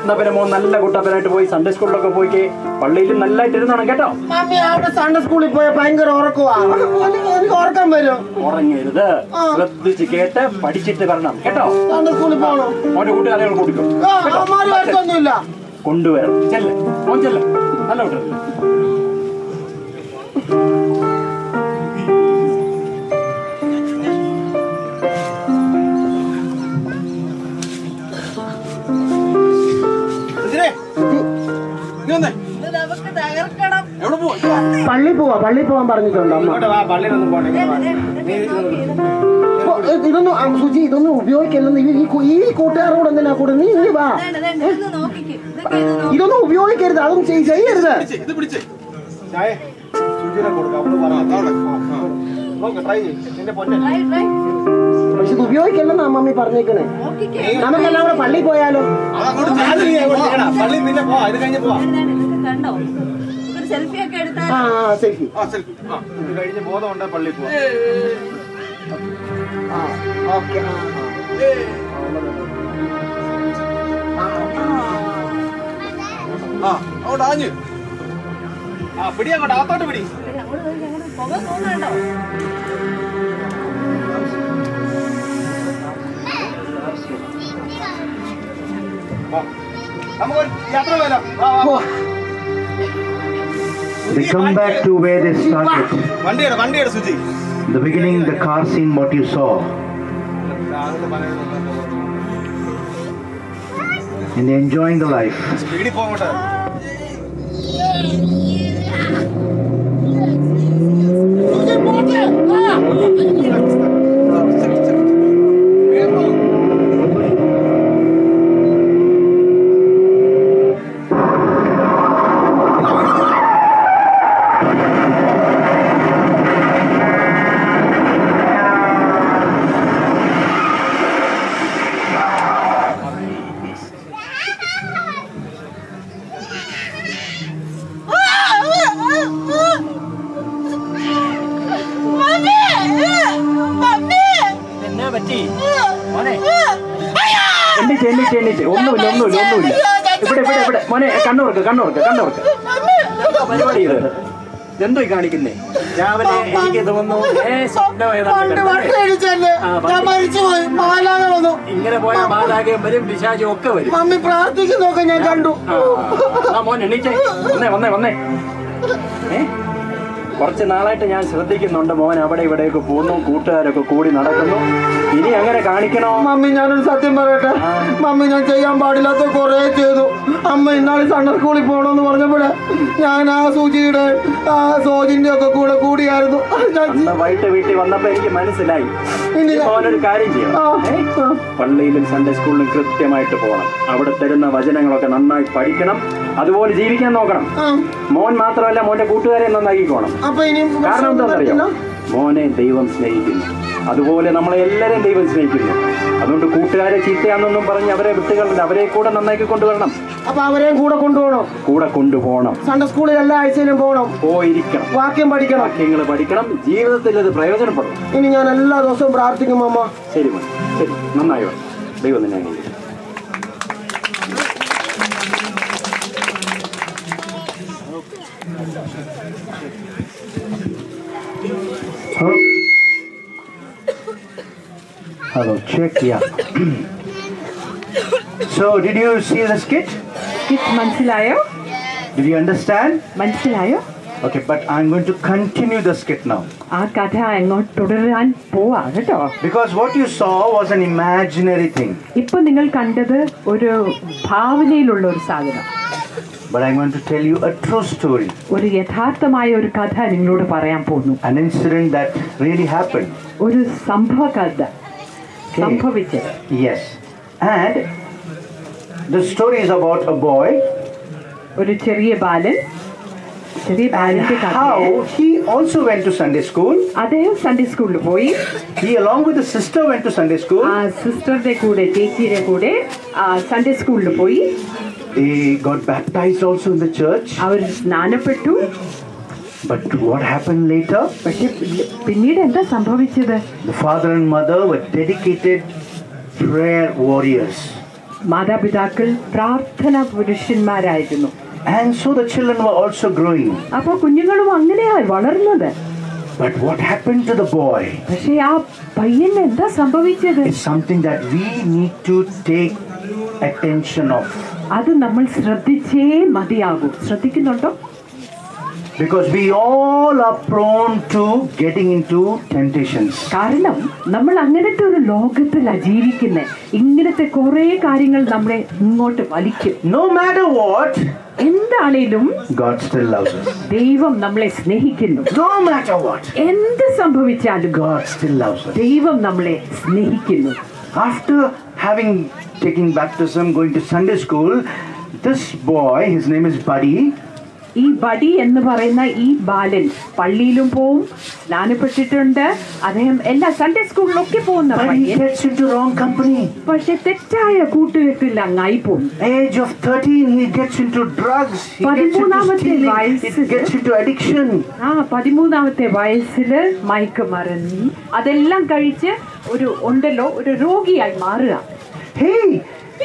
എന്നാ പിന്നെ മോൻ നല്ല കുട്ടപ്പനായിട്ട് പോയി സൺഡേ സ്കൂളിലൊക്കെ പോയി പള്ളിയിലും നല്ലതായിട്ട് ഇരുന്നോണം കേട്ടോ. സൺഡേ സ്കൂളിൽ പോയ ഭയങ്കര ഉറക്കം വരും. ഉറങ്ങരുത്, ശ്രദ്ധിച്ച് കേട്ട് പഠിച്ചിട്ട് വരണം കേട്ടോ. സൺഡേ സ്കൂളിൽ പോകണം. മോന്റെ കൂട്ടുകാരികൾ കൂട്ടിക്കും, കൊണ്ടുവരണം. ചെല്ല് മോൻ, ചെല്ല്. നല്ല കൂട്ടരല്ലേ? പള്ളി പോവാൻ പറഞ്ഞിട്ടുണ്ട് അമ്മ. ഇതൊന്നും സുജി, ഇതൊന്നും ഉപയോഗിക്കല്ലെന്ന്. ഈ കൂട്ടുകാരോട് എന്തിനാ കൂടെ? നീ ഇനി വാ. ഇതൊന്നും ഉപയോഗിക്കരുത്, അതൊന്നും ചെയ്യരുത്. പക്ഷെ ഇത് ഉപയോഗിക്കല്ലെന്നാ മമ്മി പറഞ്ഞേക്കണേ. നമുക്കെല്ലാം കൂടെ പള്ളി പോയാലോ? പള്ളി പിന്നെ പോവാ, ഇത് കഴിഞ്ഞ് പോവാ. സെൽഫി ഇത് കഴിഞ്ഞ് ബോധമുണ്ട്, പള്ളി പോവാ. ഓക്കെ. അങ്ങോട്ട് ആഞ്ഞു. പിടി, അങ്ങോട്ട് അകത്തോട്ട് പിടി. നമുക്ക് യാത്ര പോയാലോ? they come back to where they started. വണ്ടിയുടെ Suji. The beginning, the car scene, what you saw. And they're enjoying the life. സ്പീഡിൽ പോകട്ടെ. ഒന്നുമില്ല. ഇവിടെ മോനെ, കണ്ണുറക്ക്. പരിപാടി ഇത് എന്തോ കാണിക്കുന്നേ? രാവിലെ എനിക്ക് തോന്നുന്നു ഇങ്ങനെ പോയ മാലാകയും വരും, പിശാചും ഒക്കെ വരും. മമ്മി പ്രാർത്ഥിക്കുന്നൊക്കെ ഞാൻ കണ്ടു. മോൻ എണീച്ചേ, വന്നേ. കുറച്ച് നാളായിട്ട് ഞാൻ ശ്രദ്ധിക്കുന്നുണ്ട്, മോൻ അവിടെ ഇവിടെയൊക്കെ പോകുന്നു, കൂട്ടുകാരൊക്കെ കൂടി നടക്കുന്നു. ഇനി അങ്ങനെ കാണിക്കണോ? മമ്മി, ഞാനൊരു സത്യം പറയട്ടെ. മമ്മി, ഞാൻ ചെയ്യാൻ പാടില്ലാത്ത കുറെ ചെയ്തു. അമ്മ ഇന്നാളി സൺഡേ സ്കൂളിൽ പോകണമെന്ന് പറഞ്ഞപ്പോഴേ ഞാൻ ആ സൂചിയുടെ സോജിന്റെ ഒക്കെ കൂടിയായിരുന്നു. വൈകിട്ട് വീട്ടിൽ വന്നപ്പോ എനിക്ക് മനസ്സിലായി. മോനൊരു കാര്യം ചെയ്യണം, പള്ളിയിലും സൺഡേ സ്കൂളിലും കൃത്യമായിട്ട് പോകണം. അവിടെ തരുന്ന വചനങ്ങളൊക്കെ നന്നായി പഠിക്കണം, അതുപോലെ ജീവിക്കാൻ നോക്കണം. മോൻ മാത്രമല്ല, മോന്റെ കൂട്ടുകാരെ നന്നാക്കിക്കോണം. കാരണം എന്താണെന്നറിയോ? മോനെ ദൈവം സ്നേഹിക്കുന്നു. അതുപോലെ നമ്മളെ എല്ലാവരെയും ദൈവം സ്നേഹിക്കുന്നു. അതുകൊണ്ട് കൂട്ടുകാരെ ചീത്തയാണെന്നൊന്നും പറഞ്ഞ് അവരെ വിട്ടുകളില്ല, അവരെ കൂടെ നന്നാക്കി കൊണ്ടുവരണം. അപ്പൊ അവരെയും കൂടെ കൊണ്ടുപോകണം. കൂടെ കൊണ്ടുപോകണം. സൺഡേ സ്കൂളിൽ എല്ലാ ആഴ്ചയിലും പോകണം. പോയിരിക്കണം. വാക്യം പഠിക്കണം. വാക്യങ്ങൾ പഠിക്കണം. ജീവിതത്തിൽ അത് പ്രയോജനപ്പെടും. ഇനി ഞാൻ എല്ലാ ദിവസവും പ്രാർത്ഥിക്കും അമ്മ. ശരി മോനെ, ശരി, നന്നായി വാ. ദൈവം നിന്നെ അനുഗ്രഹിക്കട്ടെ. Hello, check, yeah. So, did you see the skit? Skit മനസ്സിലായോ? Did you understand? മനസ്സിലായോ? Okay, but I'm going to continue the skit now. ആ കഥ എങ്ങോട്ട് തുടരാൻ പോവാ കേട്ടോ. Because what you saw was an imaginary thing. ഇപ്പൊ നിങ്ങൾ കണ്ടത് ഒരു ഭാവനയിലുള്ള ഒരു സാധനം. But I'm going to tell you a true story. ഒരു യഥാർത്ഥമായ ഒരു കഥ നിങ്ങളോട് പറയാൻ പോകുന്നു. An incident that really happened. ഒരു സംഭവ കഥ സംഭവിച്ചത്. Yes. And the story is about a boy. ഒരു ചെറിയ ബാലൻ, ചെറിയ ബാലന്റെ കഥ. How he also went to Sunday school. അദ്ദേഹം സൺഡേ സ്കൂളിൽ പോയി. He along with his sister went to Sunday school. ആ സിസ്റ്ററുടെ കൂടെ, ചേച്ചിയുടെ കൂടെ സൺഡേ സ്കൂളിൽ പോയി. They got baptized also in the church. Our സ്നാനപ്പെട്ടു. But what happened later? പക്ഷെ പിന്നീട് എന്താ സംഭവിച്ചത്? The father and mother were dedicated prayer warriors. മാതാപിതാക്കൾ പ്രാർത്ഥന പുരുഷന്മാരായിരുന്നു. And so the children were also growing. അപ്പൊ കുഞ്ഞുങ്ങളും അങ്ങനെയായി വളർന്നത്. But what happened to the boy പക്ഷെ ആ പയ്യന് എന്താ സംഭവിച്ചത്? is something that we need to take attention of. അത് നമ്മൾ ശ്രദ്ധിച്ചേ മതിയാകൂ. ശ്രദ്ധിക്കുന്നുണ്ടോ? Because we all are prone to getting into temptations. കാരണം നമ്മൾ അങ്ങനത്തെ ഒരു ലോകത്തിലാണ് ജീവിക്കുന്നത്. ഇങ്ങനത്തെ കുറെ കാര്യങ്ങൾ നമ്മളെ ഇങ്ങോട്ട് വലിക്കും. No matter what, എന്താണേലും God still loves us. ദൈവം നമ്മളെ സ്നേഹിക്കുന്നു. No matter what, എന്ത് സംഭവിച്ചാലും God still loves us. ദൈവം നമ്മളെ സ്നേഹിക്കുന്നു. After having taken baptism, going to Sunday school, this boy, his name is Buddy. ഈ ബഡി എന്ന് പറയുന്ന ഈ ബാലൻ പള്ളിയിലും പോവും, സ്നാനപ്പെട്ടിട്ടുണ്ട്. അദ്ദേഹം എല്ലാ സൺഡേ സ്കൂളിലൊക്കെ പോകുന്ന But he gets into wrong company. പക്ഷെ തെറ്റായ കൂട്ടുകെട്ടിൽ അങ്ങായി പോകും. Age of 13, he gets into drugs. He gets into stealing. He gets into addiction. 13-ാമത്തെ വയസ്സിൽ മയക്കുമരുന്ന് അതെല്ലാം കഴിച്ച് ഒരു രോഗിയായി മാറുക. Hey,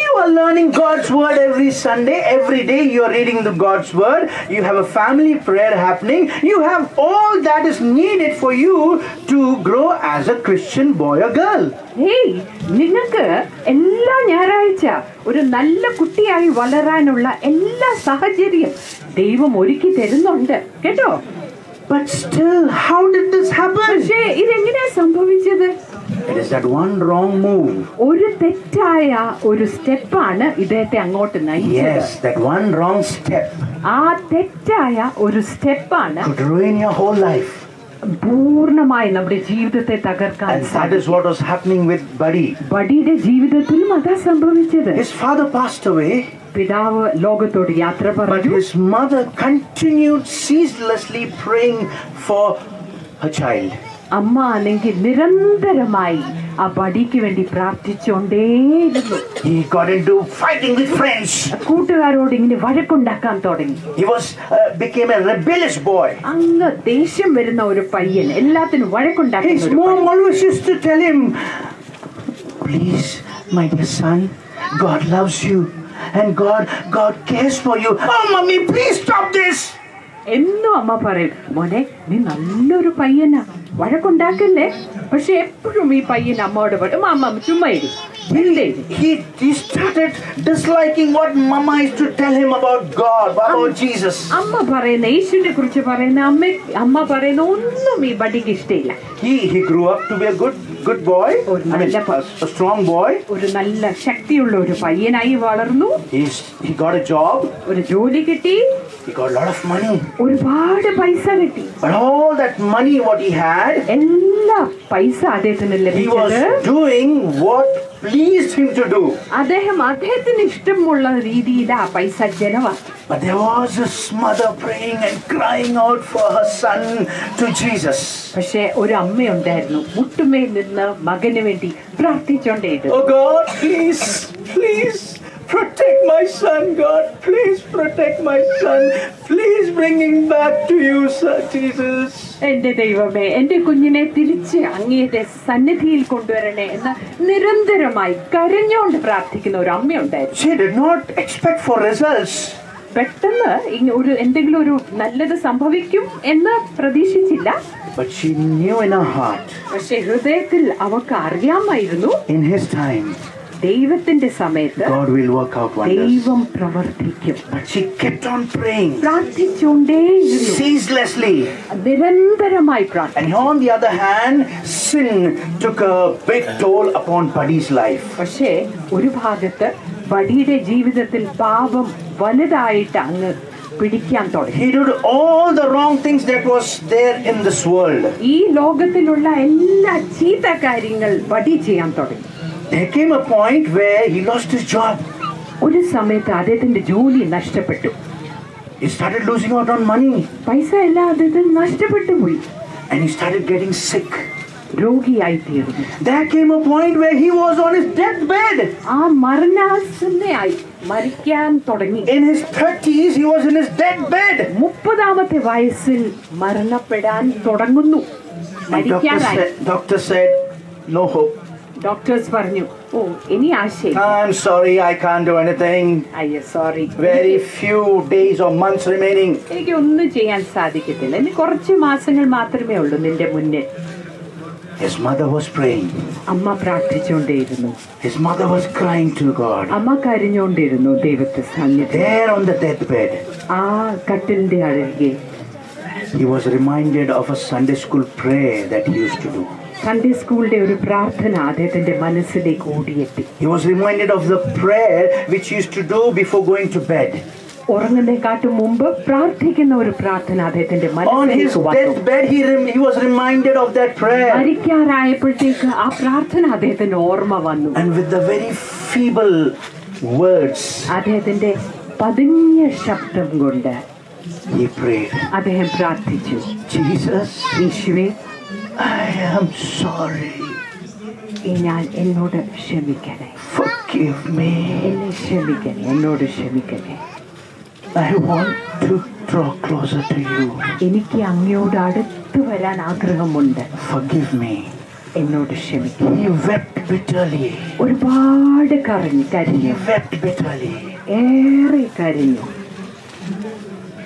you are learning God's word every Sunday. Every day you are reading the God's word. You have a family prayer happening. You have all that is needed for you to grow as a Christian boy or girl. Hey, നിങ്ങൾക്ക് എല്ലാ ഞായറാഴ്ച ഒരു നല്ല കുട്ടിയായി വളരാനുള്ള എല്ലാ സാഹചര്യം ദൈവം ഒരുക്കി തരുന്നുണ്ട് കേട്ടോ. But still, how did this happen? പക്ഷേ ഇതെങ്ങനെയാ സംഭവിച്ചത്? It is that one wrong move. ഒരു തെറ്റായ ഒരു സ്റ്റെപ്പാണ് ഇദ്ദേഹത്തെ അങ്ങോട്ട് നയിച്ചത്. Yes, that one wrong step ആ തെറ്റായ ഒരു സ്റ്റെപ്പാണ് could ruin your whole life. പൂർണ്ണമായി നമ്മുടെ ജീവിതത്തെ തകർക്കാൻ. And that is what was happening with Buddy. ബഡിയുടെ ജീവിതത്തിലും അതാ സംഭവിച്ചത്. His father passed away. പിതാവ് ലോകത്തോട് യാത്ര But പറഞ്ഞു. his mother continued ceaselessly praying for her child. അമ്മ അല്ലെങ്കിൽ നിരന്തരമായി ആ ബഡിക്ക് വേണ്ടി പ്രാർത്ഥിച്ചുകൊണ്ടേയിരുന്നു. He got into fighting with friends. കൂട്ടുകാരോട് ഇങ്ങനെ വഴക്കുണ്ടാക്കാൻ തുടങ്ങി. He became a rebellious boy. അങ്ങ് ദേഷ്യം വരുന്ന ഒരു പയ്യൻ, എല്ലാത്തിനും വഴക്കുണ്ടാക്കുന്ന His ഒരു mom പയ്യൻ. always used to tell him, "Please, my dear son, God loves you and God cares for you." Oh, mommy, please stop this. എന്നും അമ്മ പറയും, മോനെ നീ നല്ലൊരു പയ്യനാ, വഴക്കുണ്ടാക്കല്ലേ. പക്ഷെ എപ്പോഴും ഈ പയ്യൻ അമ്മയോട് പറയും, അമ്മ ചുമ്മാ ഇരി. He started disliking what mama used to tell him about God, about Jesus. അമ്മ പറയുന്ന യേശുവിനെ കുറിച്ച് പറയുന്ന അമ്മ പറയുന്ന ഒന്നും ഈ ബഡിക്ക് ഇഷ്ടമില്ല. He grew up to be a good boy. I mean, a strong boy. ഒരു നല്ല ശക്തിയുള്ള ഒരു പയ്യനായി വളർന്നു. He got a job. ഒരു ജോലി കിട്ടി. He got a lot of money. ഒരുപാട് പൈസ കിട്ടി. But all that money what he had, എല്ലാ പൈസ അദ്ദേഹത്തിന് he was ലഭിച്ചത് doing what pleased him to do. അദ്ദേഹത്തിന് ഇഷ്ടമുള്ള രീതിയിൽ ആ പൈസ ചെലവാക്കി. But there was this mother praying and crying out for her son to Jesus. പക്ഷെ ഒരു അമ്മയുണ്ടായിരുന്നു, മുട്ടുമേൽ നിന്ന് മകന് വേണ്ടി പ്രാർത്ഥിച്ചോണ്ടേയിരുന്നു. Oh God, please, please protect my son, God. Please protect my son. Please bring him back to you, sir, Jesus. എന്റെ ദൈവമേ, എന്റെ കുഞ്ഞിനെ തിരിച്ച് അങ്ങയുടെ സന്നിധിയിൽ കൊണ്ടുവരണേ എന്ന് നിരന്തരമായി കരഞ്ഞുകൊണ്ട് പ്രാർത്ഥിക്കുന്ന ഒരു അമ്മയുണ്ടായിരുന്നു. She did not expect for results. പെട്ടെന്ന് എന്തെങ്കിലും ഒരു നല്ലത് സംഭവിക്കും എന്ന് പ്രതീക്ഷിച്ചില്ല. But she knew in her heart, പക്ഷെ ഹൃദയത്തിൽ അവൾക്ക് അറിയാമായിരുന്നു, in his time, ദൈവത്തിന്റെ സമയത്ത് God will work out wonders. ദൈവം പ്രവർത്തിക്കും. But she kept on praying പ്രാർത്ഥിച്ചുകൊണ്ടേയിരുന്നു, ceaselessly. നിരന്തരമായി പ്രാർത്ഥിച്ചു. And on the other hand, sin took a big toll upon Buddy's life. പക്ഷേ ഒരു ഭാഗത്ത് ബഡിയുടെ ജീവിതത്തിൽ പാപം വലുതായിട്ട് അങ്ങ് പിടിക്കാൻ തുടങ്ങി. He did all the wrong things that was there in this world. ഈ ലോകത്തിലുള്ള എല്ലാ ചീത്ത കാര്യങ്ങൾ ബഡി ചെയ്യാൻ തുടങ്ങി. There came a point where he lost his job. ഒരു സമയത്ത് അദ്ദേഹത്തിന്റെ ജോലി നഷ്ടപ്പെട്ടു. He started losing out on money. പൈസ എല്ലാം അദ്ദേഹത്തിന് നഷ്ടപ്പെട്ടു പോയി. And he started getting sick. രോഗിയായി തീർന്നു. There came a point where he was on his deathbed. ആ മരണാസന്നയായി മരിക്കാൻ തുടങ്ങി. In his 30s, he was in his deathbed. 30ാമത്തെ വയസ്സിൽ മരണപ്പെടാൻ തുടങ്ങുന്നു. മരിക്കാനായി. Doctor said, no hope. Doctors പറഞ്ഞു, ഓ ഇനി ആശയില്ല. I'm sorry, I can't do anything. അയ്യോ sorry, Very few days or months remaining. എനിക്ക് ഒന്നും ചെയ്യാൻ സാധിക്കത്തില്ല, ഇനി കുറച്ച് മാസങ്ങൾ മാത്രമേ ഉള്ളൂ നിന്റെ മുന്നിൽ. His mother was praying. അമ്മ പ്രാർത്ഥിച്ചുകൊണ്ടേയിരുന്നു. His mother was crying to God. അമ്മ കരഞ്ഞുകൊണ്ടിരുന്നു ദൈവത്തെ സന്നിധി. There on the deathbed, ആ കട്ടിലിന്റെ അഴകെ he was reminded of a Sunday school prayer that he used to do. Sunday സ്കൂളിന്റെ ഒരു പ്രാർത്ഥന അദ്ദേഹത്തിന്റെ മനസ്സിലേക്ക് ഓടിയെത്തി. He was reminded of the prayer which he used to do before going to bed. ഉറങ്ങുന്നതിനെക്കാട്ടും മുമ്പ് പ്രാർത്ഥിക്കുന്ന ഒരു പ്രാർത്ഥന അദ്ദേഹത്തിന്റെ On his മനസ്സിലേക്ക് വന്നു. deathbed, he was reminded of that prayer. മരിക്കാറായപ്പോഴത്തേക്ക് ആ പ്രാർത്ഥന അദ്ദേഹത്തിന് ഓർമ്മ വന്നു. And with the very feeble words, അദ്ദേഹത്തിന്റെ പതിഞ്ഞ ശബ്ദം കൊണ്ട് he prayed, അദ്ദേഹം പ്രാർത്ഥിച്ചു, Jesus, യേശുവേ, I am sorry. ഞാൻ എന്നോട് ക്ഷമിക്കണേ, Forgive me. എന്നെ ക്ഷമിക്കണേ, എന്നോട് ക്ഷമിക്കണേ. I want to draw closer to you. എനിക്ക് അങ്ങയോട് അടുത്ത് വരാൻ ആഗ്രഹമുണ്ട്, Forgive me. എന്നോട് ക്ഷമിക്കണേ. He wept bitterly. ഒരുപാട് കരഞ്ഞു. He wept bitterly. ഏറെ കരഞ്ഞു.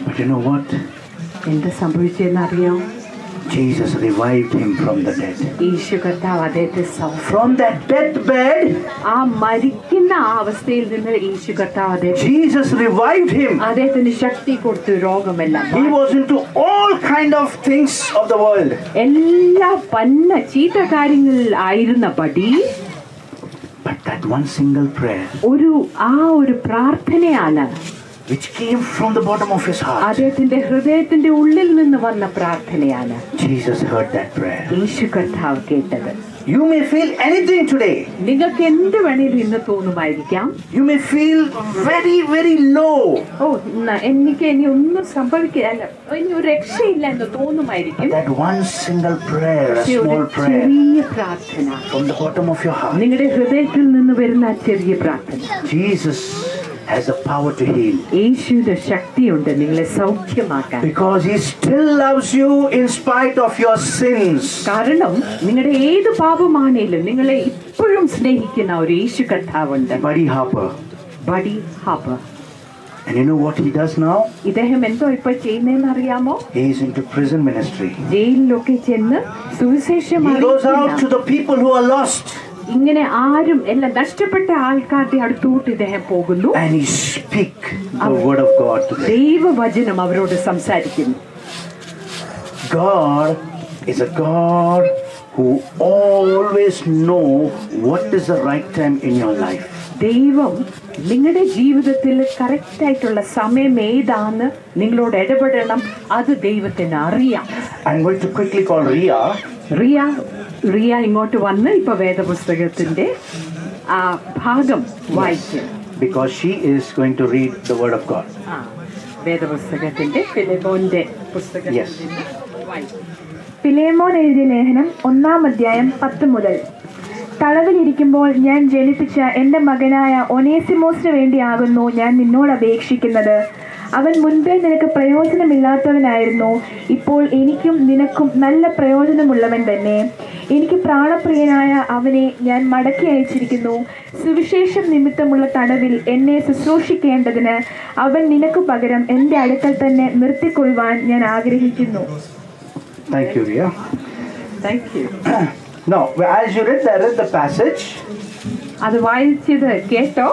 But you know what? എന്ത് സംഭവിച്ചെന്നറിയാം? Jesus revived him from the dead. യേശു കർത്താവ് അദ്ദേഹത്തെ From that deathbed, ആ മരിക്കുന്ന ആ അവസ്ഥയിൽ നിന്ന് യേശു കർത്താവ് Jesus revived him. അദ്ദേഹത്തിന് ശക്തി കൊടുത്തു. രോഗമെല്ലാം He was into all kind of things of the world. എല്ലാ ചീത്ത കാര്യങ്ങളിൽ ആയിരുന്ന പടി, But that one single prayer, ഒരു പ്രാർത്ഥനയാണ് which came from the bottom of his heart, അദ്ദേഹത്തിന്റെ ഹൃദയത്തിന്റെ ഉള്ളിൽ നിന്ന് വന്ന പ്രാർത്ഥനയാണ്. Jesus heard that prayer. യേശു കർത്താവ് കേട്ടത്. You may feel anything today. നിങ്ങൾക്ക് എന്ത് വേണേലും ഇന്ന് തോന്നുമായിരിക്കാം. You may feel very, very low. എനിക്ക് ഇനി ഒന്നും സംഭവിക്കില്ല, ഇനി ഒരു രക്ഷയില്ല എന്ന് തോന്നുമായിരിക്കും. That one single prayer, a small prayer, ചെറിയ പ്രാർത്ഥന from the bottom of your heart, നിങ്ങളുടെ ഹൃദയത്തിൽ നിന്ന് വരുന്ന ആ ചെറിയ പ്രാർത്ഥന, Jesus has the power to heal. യേശുവിന്റെ ശക്തിയുണ്ട് നിങ്ങളെ സൗഖ്യമാക്കാൻ. Because he still loves you in spite of your sins. കാരണം നിങ്ങളുടെ ഏത് പാപമാണേലും നിങ്ങളെ ഇപ്പോഴും സ്നേഹിക്കുന്ന ഒരു യേശു കർത്താവുണ്ട്. Buddy Harper. Buddy Harper. And you know what he does now? ഇദ്ദേഹം എന്തോ ഇപ്പൊ ചെയ്യുന്നതെന്ന് അറിയാമോ? He is into prison ministry. ജയിലിലൊക്കെ ചെന്ന് സുവിശേഷം He goes out to അറിയിക്കുന്ന, the people who are lost. ഇങ്ങനെ ആരും എല്ലാം നഷ്ടപ്പെട്ട ആൾക്കാരുടെ അടുത്തോട്ട് ഇദ്ദേഹം പോകുന്നു. And he speak the word of God to them. ദൈവവചനം അവരോട് സംസാരിക്കുന്നു. God is a God who always know what is the right time in your life. ദൈവം നിങ്ങളുടെ ജീവിതത്തിൽ കറക്റ്റ് ആയിട്ടുള്ള സമയം ഏതാന്ന് നിങ്ങളോട് ഇടപെടണം. അത് ദൈവത്തിന് അറിയാം. I'm going to quickly call Ria. Riya ഇങ്ങോട്ട് വന്ന് ഇപ്പൊ വേദപുസ്തകത്തിന്റെ ആ ഭാഗം വായിക്കും. Because she is going to read the word of God. വേദപുസ്തകത്തിന്റെ ഫിലെമോന്റെ പുസ്തകം Yes. വായിക്കും. ഫിലേമോൻ എഴുതിയ ലേഖനം 1-ാം അധ്യായം 10 മുതൽ. തടവിലിരിക്കുമ്പോൾ ഞാൻ ജനിപ്പിച്ച എൻ്റെ മകനായ ഒനേസിമോസിന് വേണ്ടിയാകുന്നു ഞാൻ നിന്നോട് അപേക്ഷിക്കുന്നത്. അവൻ മുൻപേ നിനക്ക് പ്രയോജനമില്ലാത്തവനായിരുന്നു, ഇപ്പോൾ എനിക്കും നിനക്കും നല്ല പ്രയോജനമുള്ളവൻ തന്നെ. എനിക്ക് പ്രാണപ്രിയനായ അവനെ ഞാൻ മടക്കി അയച്ചിരിക്കുന്നു. സുവിശേഷം നിമിത്തമുള്ള തടവിൽ എന്നെ ശുശ്രൂഷിക്കേണ്ടതിന് അവൻ നിനക്ക് പകരം എൻ്റെ അടുക്കൽ തന്നെ നിർത്തിക്കൊള്ളുവാൻ ഞാൻ ആഗ്രഹിക്കുന്നു. Thank you, Ria. Thank you. Now, as you read the passage, അത് വായിച്ചത് കേട്ടോ?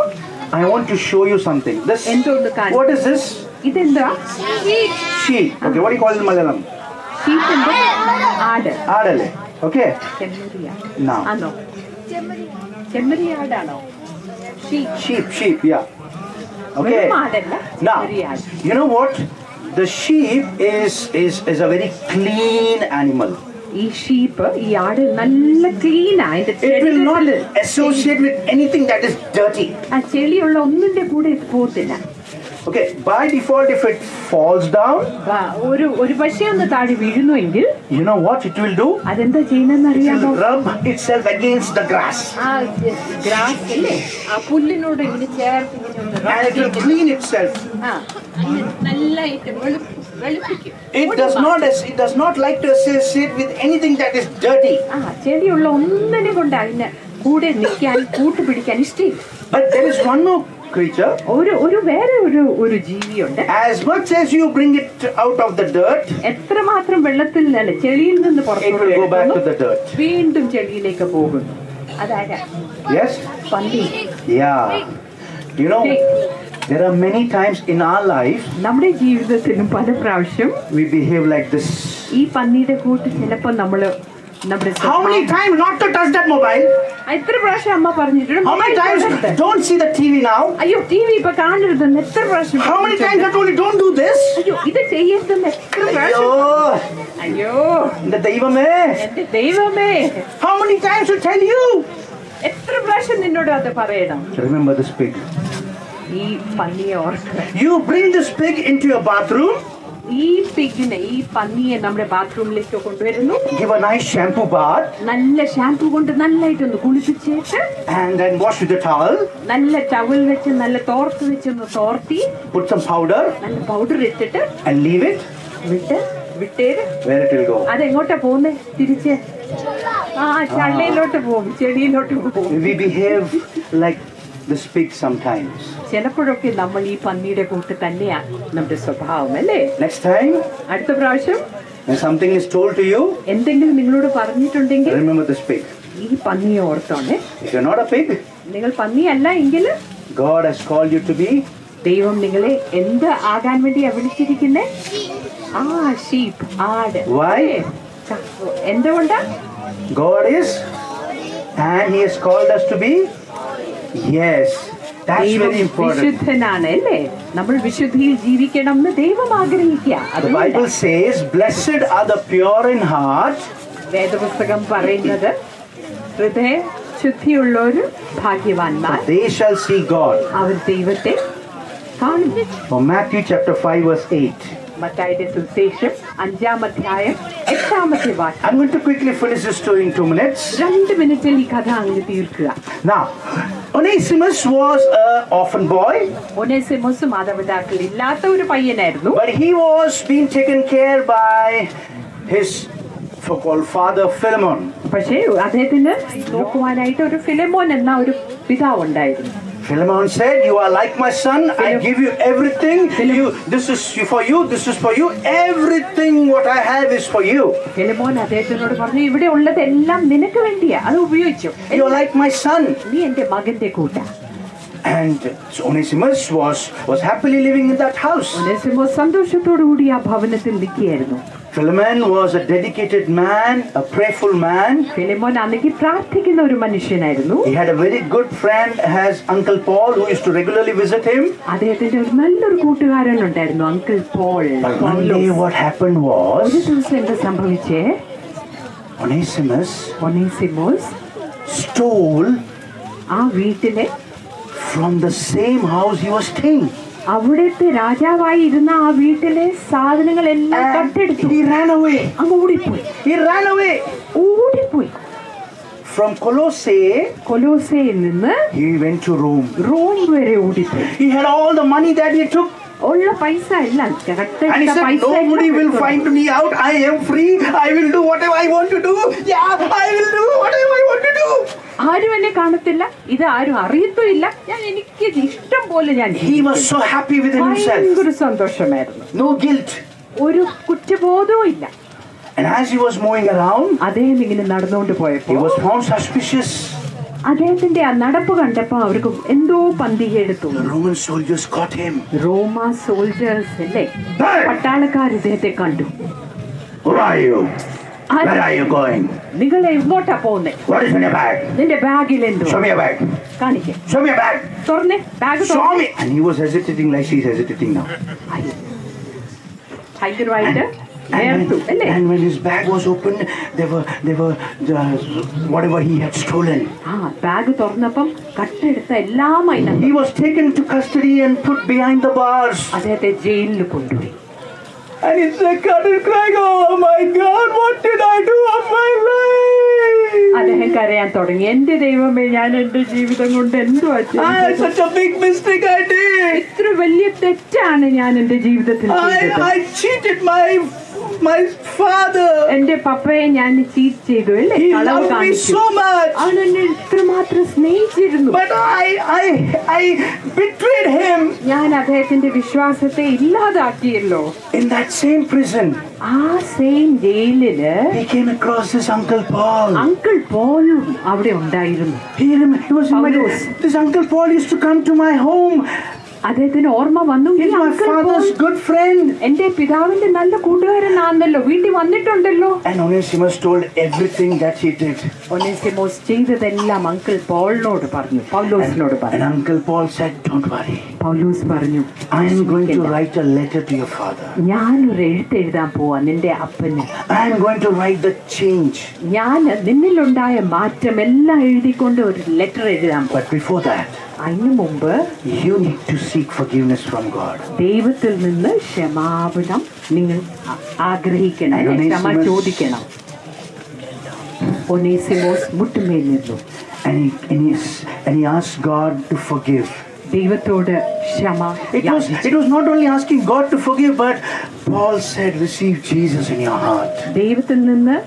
I want to show you something. This. എന്തുകൊണ്ട് കാണി- What is this? ഇതെന്താ? Sheep. Okay, what do you call it in Malayalam? ഷീപ്പിന്റെ ആട്. Adale. Okay. ചെമ്മരിയാ Now. ആണോ? ചെമ്മരിയാടാണോ? Sheep. Yeah. Okay. വെറും ആടല്ല, Now, ചെമ്മരിയാട്. you know what? The sheep is a very clean animal. ഈ sheep, ഈ ആട് നല്ല ക്ലീനാ. It will not associate with anything that is dirty. ആ ചെളിയുള്ള ഒന്നിന്റെ കൂടെ ഇത് പോകത്തില്ല. Okay, by default, if it falls down, ഒരു പക്ഷേ ഒന്ന് താഴെ വീഴുന്നുവെങ്കിൽ you know what it will do? അതെന്താ ചെയ്യുന്നതെന്ന് It അറിയാമോ? will rub itself against the grass. ആ ഗ്രാസ് അല്ലേ, ആ പുല്ലിനോട് ഇങ്ങനെ ചേർത്ത് ഇങ്ങനെ ഒന്ന് And it will clean itself. ആ, നല്ലതായിട്ട് വെളുപ്പിക്കും. It does not like to associate with anything that is dirty. ആ ചെടിയുള്ള ഒന്നിനെ കൊണ്ട് അതിന് കൂടെ നിൽക്കാൻ കൂട്ടുപിടിക്കാൻ ഇഷ്ടമില്ല. But there is one more creature. വേറെ ഒരു ജീവിയുണ്ട്. As much as you bring it out of the dirt, എത്രമാത്രം വെള്ളത്തിൽ നിന്ന് ചെളിയിൽ നിന്ന് it will go back to പുറത്തോട്ട് the dirt. വീണ്ടും ചെളിയിലേക്ക് പോകുന്നു. അതാരാ? Yes? പന്നി. Yeah. You know, there are many times in our life നമ്മുടെ ജീവിതത്തിലും പല പ്രാവശ്യം we behave like this. ഈ പന്നിയുടെ കൂട്ട് ചിലപ്പോ നമ്മുടെ How many times not to touch that mobile? എത്ര പ്രാവശ്യം അമ്മ പറഞ്ഞിട്ടുണ്ട്? How many times don't see the TV now? അയ്യോ ടി വി ഇപ്പൊ കാണരുതെന്ന് എത്ര പ്രാവശ്യം? How many times I told you don't do this? അയ്യോ ഇത് ചെയ്യരുതെന്ന് എത്ര പ്രാവശ്യം? അയ്യോ The ദൈവമേ. എന്റെ ദൈവമേ, How many times to tell you? എത്ര പ്രാവശ്യം നിന്നോട് അത് പറയണം? Remember this pig. ഈ പന്നിയെ ഓർക്കുക. You bring this pig into your bathroom, ഈ പിഗിനെ, ഈ പന്നിയെ നമ്മുടെ ബാത്റൂമിലേക്ക് കൊണ്ടുവരുന്നു. give a nice shampoo bath, നല്ല ഷാമ്പു കൊണ്ട് നല്ലതായിട്ടൊന്ന് കുളിപ്പിച്ചേച്ച് and then wash with a towel, നല്ല ടവൽ വെച്ച് നല്ല തോർത്ത് വെച്ചൊന്ന് തോർത്തി put some powder, നല്ല പൗഡർ ഇട്ടിട്ട് and leave it. വിട്ടേര്. Where it will go? അതെങ്ങോട്ടാ പോകുന്നേ? തിരിച്ച് ചള്ളയിലോട്ട് പോകും, ചെടിയിലോട്ട് പോകും. We behave like this pig sometimes. ചിലപ്പോഴൊക്കെ നമ്മൾ ഈ പന്നിയുടെ കൂട്ട് തന്നെയാ നമ്മുടെ സ്വഭാവം, അല്ലേ? Next time, അടുത്ത പ്രാവശ്യം when something is told to you, എന്തെങ്കിലും നിങ്ങളോട് പറഞ്ഞിട്ടുണ്ടെങ്കിൽ remember this pig. ഈ പന്നിയെ ഓർത്തോണേ. If you're not a pig, നിങ്ങൾ പന്നിയല്ല എങ്കിൽ God has called you to be. ദൈവം നിങ്ങളെ എന്ത് ആകാൻ വേണ്ടിയാ വിളിച്ചിരിക്കുന്നേ? ഷീപ്പ്, ആട്. Why? എന്തുകൊണ്ടാ? God is, and He has called us to be. Yes, that's ദൈവം very important. വിശുദ്ധനാണ്, അല്ലേ? നമ്മൾ വിശുദ്ധിയിൽ ജീവിക്കണം എന്ന് ദൈവം ആഗ്രഹിക്കുക. The Bible says, "Blessed are the pure in heart." വേദപുസ്തകം പറയുന്നത് ഹൃദയ ശുദ്ധിയുള്ളൊരു ഭാഗ്യവാന്മാർ, They shall see God. അവർ ദൈവത്തെ കാണും. From Matthew chapter 5 verse 8. മത്തായിയുടെ സുവിശേഷം 5-ാം അധ്യായം 8-ാമത്തെ വാക്യം. I'm going to quickly finish this story in 2 minutes. 2 മിനിറ്റിൽ ഈ കഥ അങ്ങ് തീർക്കുക. Now, Onesimus was an orphan boy, Onesimus മാതാപിതാക്കൾ ഇല്ലാത്ത ഒരു പയ്യനായിരുന്നു. but he was being taken care by his so-called father Philemon. പക്ഷേ അദ്ദേഹത്തിന് നോക്കുവാനായിട്ട് ഒരു ഫിലെമോൻ എന്ന ഒരു പിതാവ് ഉണ്ടായിരുന്നു. Philemon said, "You are like my son. I give you everything. This is for you. This is for you. Everything what I have is for you." ഫിലെമോൻ അദ്ദേഹത്തിനോട് പറഞ്ഞു, ഇവിടെ ഉള്ളതെല്ലാം നിനക്ക് വേണ്ടിയാ, അത് ഉപയോഗിച്ചു. You are like my son. നീ എന്റെ മകന്റെ കൂട്ടാ. And so Onesimus was happily living in that house. Onesimus സന്തോഷത്തോടു കൂടി ആ ഭവനത്തിൽ നിൽക്കുകയായിരുന്നു. Philemon was a dedicated man, a prayerful man. ഫിലിമോൻ അന്നെങ്കിൽ പ്രാർത്ഥിക്കുന്ന ഒരു മനുഷ്യനായിരുന്നു. He had a very good friend as Uncle Paul who used to regularly visit him. അദ്ദേഹത്തിന്റെ ഒരു നല്ലൊരു കൂട്ടുകാരൻ ഉണ്ടായിരുന്നു, uncle Paul. But one day what happened was, ഒരു ദിവസം എന്താ സംഭവിച്ചേ? Onesimus stole ആ വീട്ടിലെ from the same house he was staying. അവിടുത്തെ രാജാവായി ഇരുന്ന ആ വീട്ടിലെ സാധനങ്ങളെല്ലാം കട്ടെടുത്തു. He ran away. അങ്ങ് ഓടിപ്പോയി. ഓടിപ്പോയി. From കൊലോസയിൽ നിന്ന് he went to Rome. Rome വരെ ഓടിപ്പോയി. He had all the money that he took. ഉള്ള പൈസ എല്ലാം And he said, nobody will find me out. I am free. I will do whatever I want to do. Yeah, I will do whatever I want to do. ആരും എന്നെ കാണത്തില്ല, ഇത് ആരും അറിയത്തുമില്ല, ഞാൻ എനിക്ക് ഇഷ്ടം പോലെ ഞാൻ. He was so happy with himself. ഭയങ്കര സന്തോഷമായിരുന്നു. No guilt. ഒരു കുറ്റബോധവും ഇല്ല. And as he was moving around, അദ്ദേഹം ഇങ്ങനെ നടന്നുകൊണ്ട് he പോയപ്പോൾ was found suspicious. അദ്ദേഹത്തിന്റെ ആ നടപ്പ് കണ്ടപ്പോ അവർക്ക് എന്തോ പന്തികേടുത്തു. The Roman soldiers caught him. Roma soldiers അല്ലേ, പട്ടാളക്കാർ ഇദ്ദേഹത്തെ കണ്ടു. Who are you? Where are you going? നിങ്ങൾ എങ്ങോട്ടാ പോകുന്നേ? What is in your bag? നിന്റെ ബാഗിൽ എന്തോ? Show me your bag. കാണിക്കേ. Show me your bag. തുറന്നേ bag. Show me. And he was hesitating like she's hesitating now. ഭയങ്കരമായിട്ട് നേർത്തു അല്ലേ. And when his bag was opened, there were whatever he had stolen. ആ bag തുറന്നപ്പം കട്ടെടുത്ത എല്ലാം അതിനകത്ത്. He was taken to custody and put behind the bars. അദ്ദേഹത്തെ ജയിലിൽ കൊണ്ടുപോയി. And he started crying, oh my God, what did I do of my life? അദ്ദേഹം കരയാൻ തുടങ്ങി. എന്റെ ദൈവമേ, ഞാൻ എന്റെ ജീവിതം കൊണ്ട് എന്തോ Such a big mistake I did. ഇത്ര വലിയ തെറ്റാണ് ഞാൻ എന്റെ ജീവിതത്തിൽ ചെയ്തത്. I cheated my father. എന്റെ പപ്പയെ ഞാൻ ചീറ്റ് ചെയ്തു അല്ലേ, He കളവ് loved me കാണിച്ചു. so much. അവൻ എന്നെ ഇത്രമാത്രം സ്നേഹിച്ചിരുന്നു. But I betrayed him. ഞാൻ അദ്ദേഹത്തിന്റെ വിശ്വാസത്തെ ഇല്ലാതാക്കിയല്ലോ. In that same prison, ആ സെയിം ജയിലില് he came across this Uncle Paul. Uncle പോളും അവിടെ ഉണ്ടായിരുന്നു. He was this Uncle Paul used to come to my home. അദ്ദേഹത്തിന് ഓർമ്മ വന്നു, He's my father's good friend. എന്റെ പിതാവിന്റെ നല്ല കൂട്ടുകാരനാണല്ലോ, വീട്ടിൽ വന്നിട്ടുണ്ടല്ലോ. And Onesimus told everything that he did. Onesimus ചെയ്തതെല്ലാം അങ്കിൾ പോളിനോട് പറഞ്ഞു, പൗലോസിനോട് And പറഞ്ഞു. Uncle Paul said, don't worry. പൗലോസ് പറഞ്ഞു, I am going to write a letter to your father. ഞാനൊരു എഴുത്തെഴുതാൻ പോവാ നിന്റെ അപ്പന്. I am going to write the change. ഞാൻ നിന്നിലുണ്ടായ മാറ്റം എല്ലാം എഴുതിക്കൊണ്ട് ഒരു ലെറ്റർ എഴുതാൻ പോവാ. But before that, അതിനു മുമ്പ് you need to seek forgiveness from God. ദൈവത്തിൽ നിന്ന് ക്ഷമാപണം നിങ്ങൾ ആഗ്രഹിക്കണം, ക്ഷമ ചോദിക്കണം. ഒനേസിമോസ് മുട്ടുമേൽ നിന്നു. And he asked God to forgive. ദൈവത്തോട് ക്ഷമ. It was not only asking God to forgive, but Paul said, receive Jesus in your heart. ദൈവത്തിൽ നിന്ന്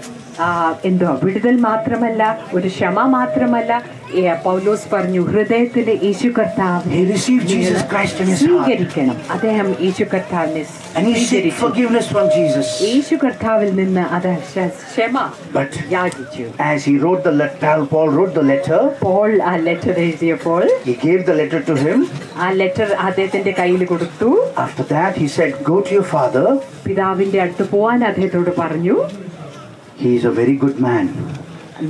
എന്തോ വിടുതൽ മാത്രമല്ല, ഒരു ക്ഷമ മാത്രമല്ല, പൗലോസ് പറഞ്ഞു ഹൃദയത്തിലെ യേശു കർത്താവിനെ സ്വീകരിക്കണം. അദ്ദേഹം യേശു കർത്താവിനെ യേശു കർത്താവിൽ നിന്ന് അത് ക്ഷമ യാചിച്ചു. പോൾ ആ ലെറ്റർ എഴുതിയപ്പോൾ ആ ലെറ്റർ അദ്ദേഹത്തിന്റെ കയ്യിൽ കൊടുത്തു. After that he said, go to your father. പിതാവിന്റെ അടുത്ത് പോവാൻ അദ്ദേഹത്തോട് പറഞ്ഞു. He is a very good man.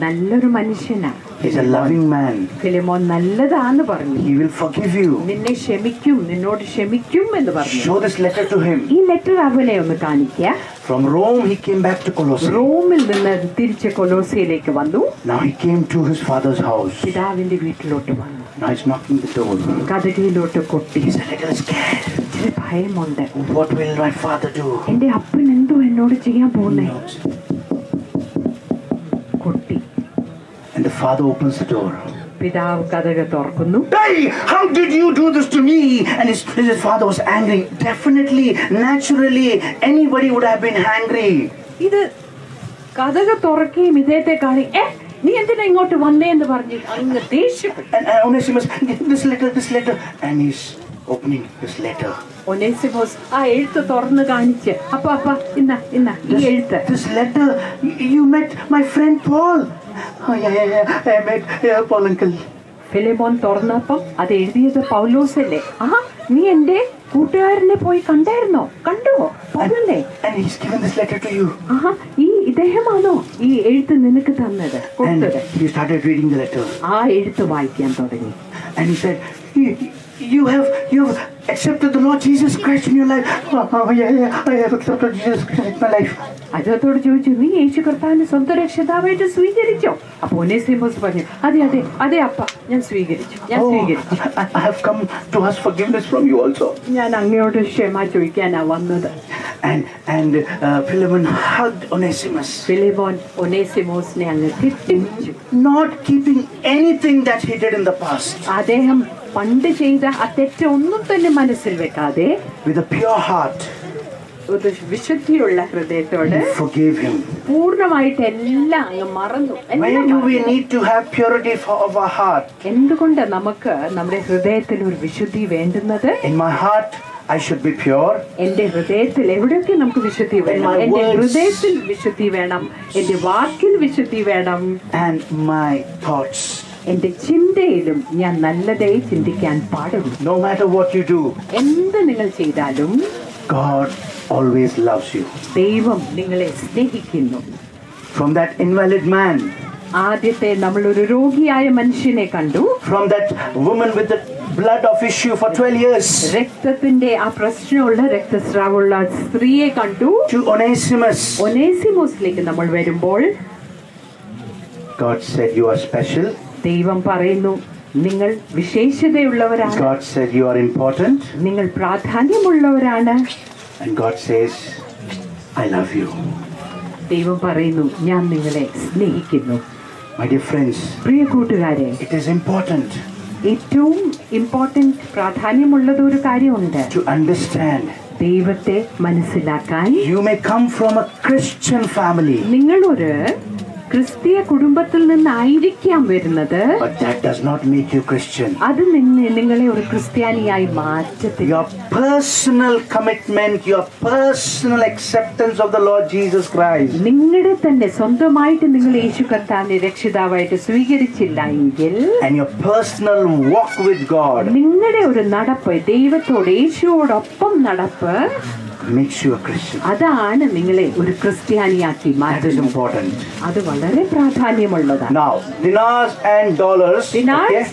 നല്ലൊരു മനുഷ്യനാ. He is a loving man. ഫിലിമോൻ നല്ലതാന്ന് പറഞ്ഞു. He will forgive you. നിന്നെ ക്ഷമിക്കും, നിന്നോട് ക്ഷമിക്കും എന്ന് പറഞ്ഞു. Show this letter to him. ഈ ലെറ്റർ അവനെ ഒന്ന് കാണിക്കുക. From Rome he came back to Colossae. റോമിൽ നിന്ന് തിരിച്ച് കൊലോസിയിലേക്ക് വന്നു. Now he came to his father's house. പിതാവിന്റെ വീട്ടിലോട്ട് വന്നു. Now he's knocking the door. കതകിലോട്ട് കൊട്ടി. He's a little scared. ഇച്ചിരി ഭയമുണ്ട്. What will my father do? എന്റെ അപ്പൻ എന്തോ എന്നോട് ചെയ്യാൻ പോകുന്നേ. കൊട്ടി. And the father opens the door. പിതാവ് കതക് തുറക്കുന്നു. Hey, how did you do this to me? And his father was angry. Definitely, naturally, anybody would have been angry. ഇത് കതക് തുറക്കുകയും ഇദ്ദേഹത്തെ കാണി, നീ എന്തിനാ ഇങ്ങോട്ട് വന്നേ എന്ന് പറഞ്ഞു അങ്ങ് ദേഷ്യപ്പെട്ടു. And Onesimus, this letter. And he's opening this letter. Onesimus ആ എഴുത്ത് തുറന്ന് കാണിച്ച്, അപ്പ ഇന്ന ഈ എഴുത്ത്. This letter, you met my friend Paul. Oh, yeah, I met Paul uncle. ഫിലിമോൻ തുറന്നപ്പം അത് എഴുതിയത് പൗലോസല്ലേ. നീ എന്റെ കൂട്ടുകാരനെ പോയി കണ്ടായിരുന്നോ? കണ്ടോ? And And he's given this letter to you. ആഹാ, ഈ ഇദ്ദേഹമാണോ ഈ എഴുത്ത് നിനക്ക് തന്നത് And കൊടുത്തത്? he started reading the letter. ആ എഴുത്ത് വായിക്കാൻ തുടങ്ങി. And he said, you have accepted the Lord Jesus Christ in your life. Oh, yeah, I have accepted Jesus Christ in my life. അദ്ദേഹത്തോട് ചോദിച്ചു, നീ യേശു കർത്താവിനെ സ്വന്തം രക്ഷിതാവായിട്ട് സ്വീകരിച്ചോ? അപ്പൊ ഒനേസിമോസ് പറഞ്ഞു, അതെ അതെ അതെ അപ്പ, ഞാൻ സ്വീകരിച്ചു. I have come to ask forgiveness from you also. ഞാൻ അങ്ങയോട് ക്ഷമ ചോദിക്കാനാ വന്നത്. And Philemon hugged Onesimus, ഫിലിമോൻ ഒനേസിമോസിനെ അങ്ങ് കെട്ടിപ്പിടിച്ചു. not keeping anything that he did in the past. അദ്ദേഹം പണ്ട് ചെയ്ത ആ തെറ്റ് ഒന്നും തന്നെ മനസ്സിൽ വെക്കാതെ With a pure heart, ഒരു വിശുദ്ധിയുള്ള ഹൃദയത്തോട് he forgave him. പൂർണ്ണമായിട്ട് എല്ലാം അങ്ങ് മറന്നു. Why do we need to have purity of our heart? എന്തുകൊണ്ട് നമുക്ക് നമ്മുടെ ഹൃദയത്തിൽ ഒരു വിശുദ്ധി വേണ്ടുന്നത്? In my heart, I should be pure. എന്റെ ഹൃദയത്തിൽ എവിടെയൊക്കെ നമുക്ക് വിശുദ്ധി വേണം? my എന്റെ words. ഹൃദയത്തിൽ വിശുദ്ധി വേണം, എന്റെ വാക്കിൽ വിശുദ്ധി വേണം, And my thoughts. എന്റെ ചിന്തയിലും ഞാൻ നല്ലതേ ചിന്തിക്കാൻ പാടുള്ളൂ. No matter what you do, എന്ത് നിങ്ങൾ ചെയ്താലും God always loves you. ദൈവം നിങ്ങളെ സ്നേഹിക്കുന്നു. From that invalid man, ആദ്യത്തെ നമ്മൾ ഒരു രോഗിയായ മനുഷ്യനെ കണ്ടു. from that woman with the blood of issue for 12 years, രക്തത്തിന്റെ ആ പ്രശ്നമുള്ള രക്തസ്രാവമുള്ള സ്ത്രീയെ കണ്ടു. to Onesimus, ഒനേസിമോസിലേക്ക് നമ്മൾ വരുമ്പോൾ God said you are special. ദൈവം പറയുന്നു, നിങ്ങൾ വിശേഷതയുള്ളവരാണ്, God said you are important. നിങ്ങൾ പ്രാധാന്യമുള്ളവരാണ്. And God says, I love you. ദൈവം പറയുന്നു, ഞാൻ നിങ്ങളെ സ്നേഹിക്കുന്നു. My dear friends, പ്രിയ കൂട്ടുകാരെ, it is important ഏറ്റവും ഇമ്പോർട്ടന്റ് പ്രാധാന്യമുള്ളത് ഒരു കാര്യമുണ്ട്. to understand. ദൈവത്തെ മനസ്സിലാക്കാൻ. You may come from a Christian family, നിങ്ങളൊരു ക്രിസ്തീയ കുടുംബത്തിൽ നിന്നായിരിക്കാം വരുന്നത്. but that does not make you Christian. അത് നിങ്ങളെ ഒരു ക്രിസ്ത്യാനിയായി മാറ്റത്തില്ല. Your personal commitment, your personal acceptance of the Lord Jesus Christ, നിങ്ങളുടെ തന്നെ സ്വന്തമായിട്ട് നിങ്ങൾ യേശു കർത്താവിനെ രക്ഷിതാവായിട്ട് സ്വീകരിച്ചില്ല എങ്കിൽ and your personal walk with God നിങ്ങളുടെ ഒരു നടപ്പ് ദൈവത്തോട് യേശുവോടൊപ്പം നടപ്പ് makes you a Christian. അതാണ് നിങ്ങളെ ഒരു ക്രിസ്ത്യാനിയാക്കി That is മാറ്റുന്നത്. important. അത് വളരെ പ്രാധാന്യമുള്ളതാണ്. Now, dinars and dollars. Dinars, Okay?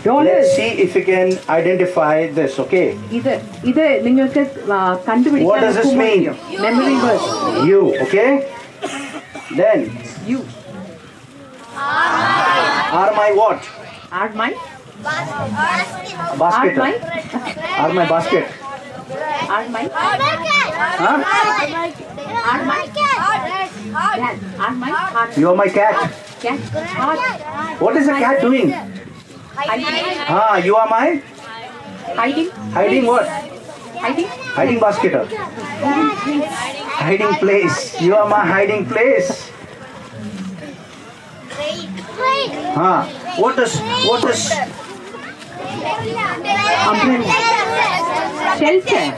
dollars. Let's see if you can identify this. Okay. ഇത് നിങ്ങൾക്ക് കണ്ടുപിടിക്കാൻ What does this mean? Memory verse. You. Okay. Then You are my what? are my Basket. are my Are my basket. are my Huh? are my cat are my heart You are my cat. cat heart What is the cat doing? You are my hiding hiding what? hiding Hiding basket. Hiding place. You are my hiding place. What does umbrella shelter.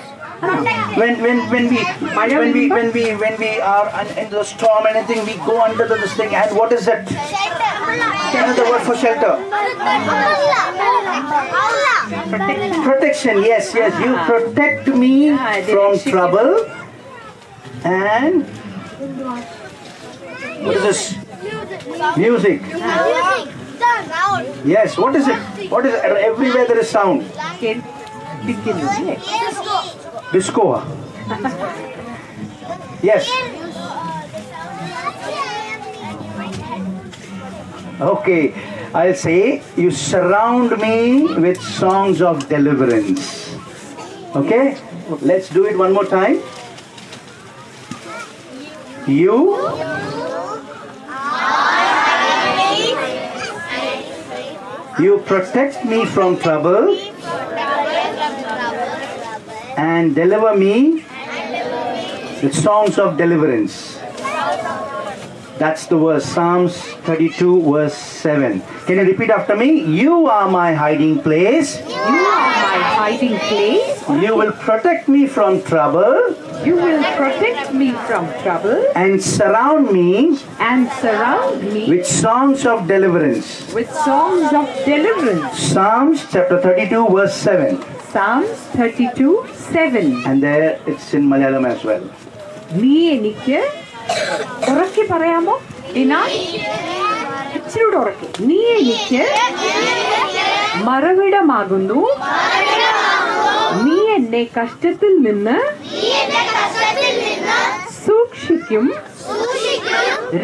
when we are in the storm and anything, we go under this thing, and what is that? Another word for shelter. Protection. Yes. You protect me from trouble. And what is this? Music. Yes. What is it? Everywhere there is sound. Disco. Yes. Okay. I'll say you surround me with songs of deliverance. Okay? Let's do it one more time. You protect me from trouble and deliver me with songs of deliverance. That's the verse, Psalms 32 verse 7. Can you repeat after me? You are my hiding place. You are my hiding place. You will protect me from trouble You will protect me from trouble and surround me with with songs of deliverance. songs of deliverance. Psalms chapter 32 verse 7. Psalms 32:7. And there it's in Malayalam as well. നീ എനിക്ക് ഉറക്കി പറയാമോ? ഇച്ചിരൂടെ ഉറക്കി. നീ എനിക്ക് മറവിടമാകുന്നു, നീ എന്നെ കഷ്ടത്തിൽ നിന്ന് സൂക്ഷിക്കും,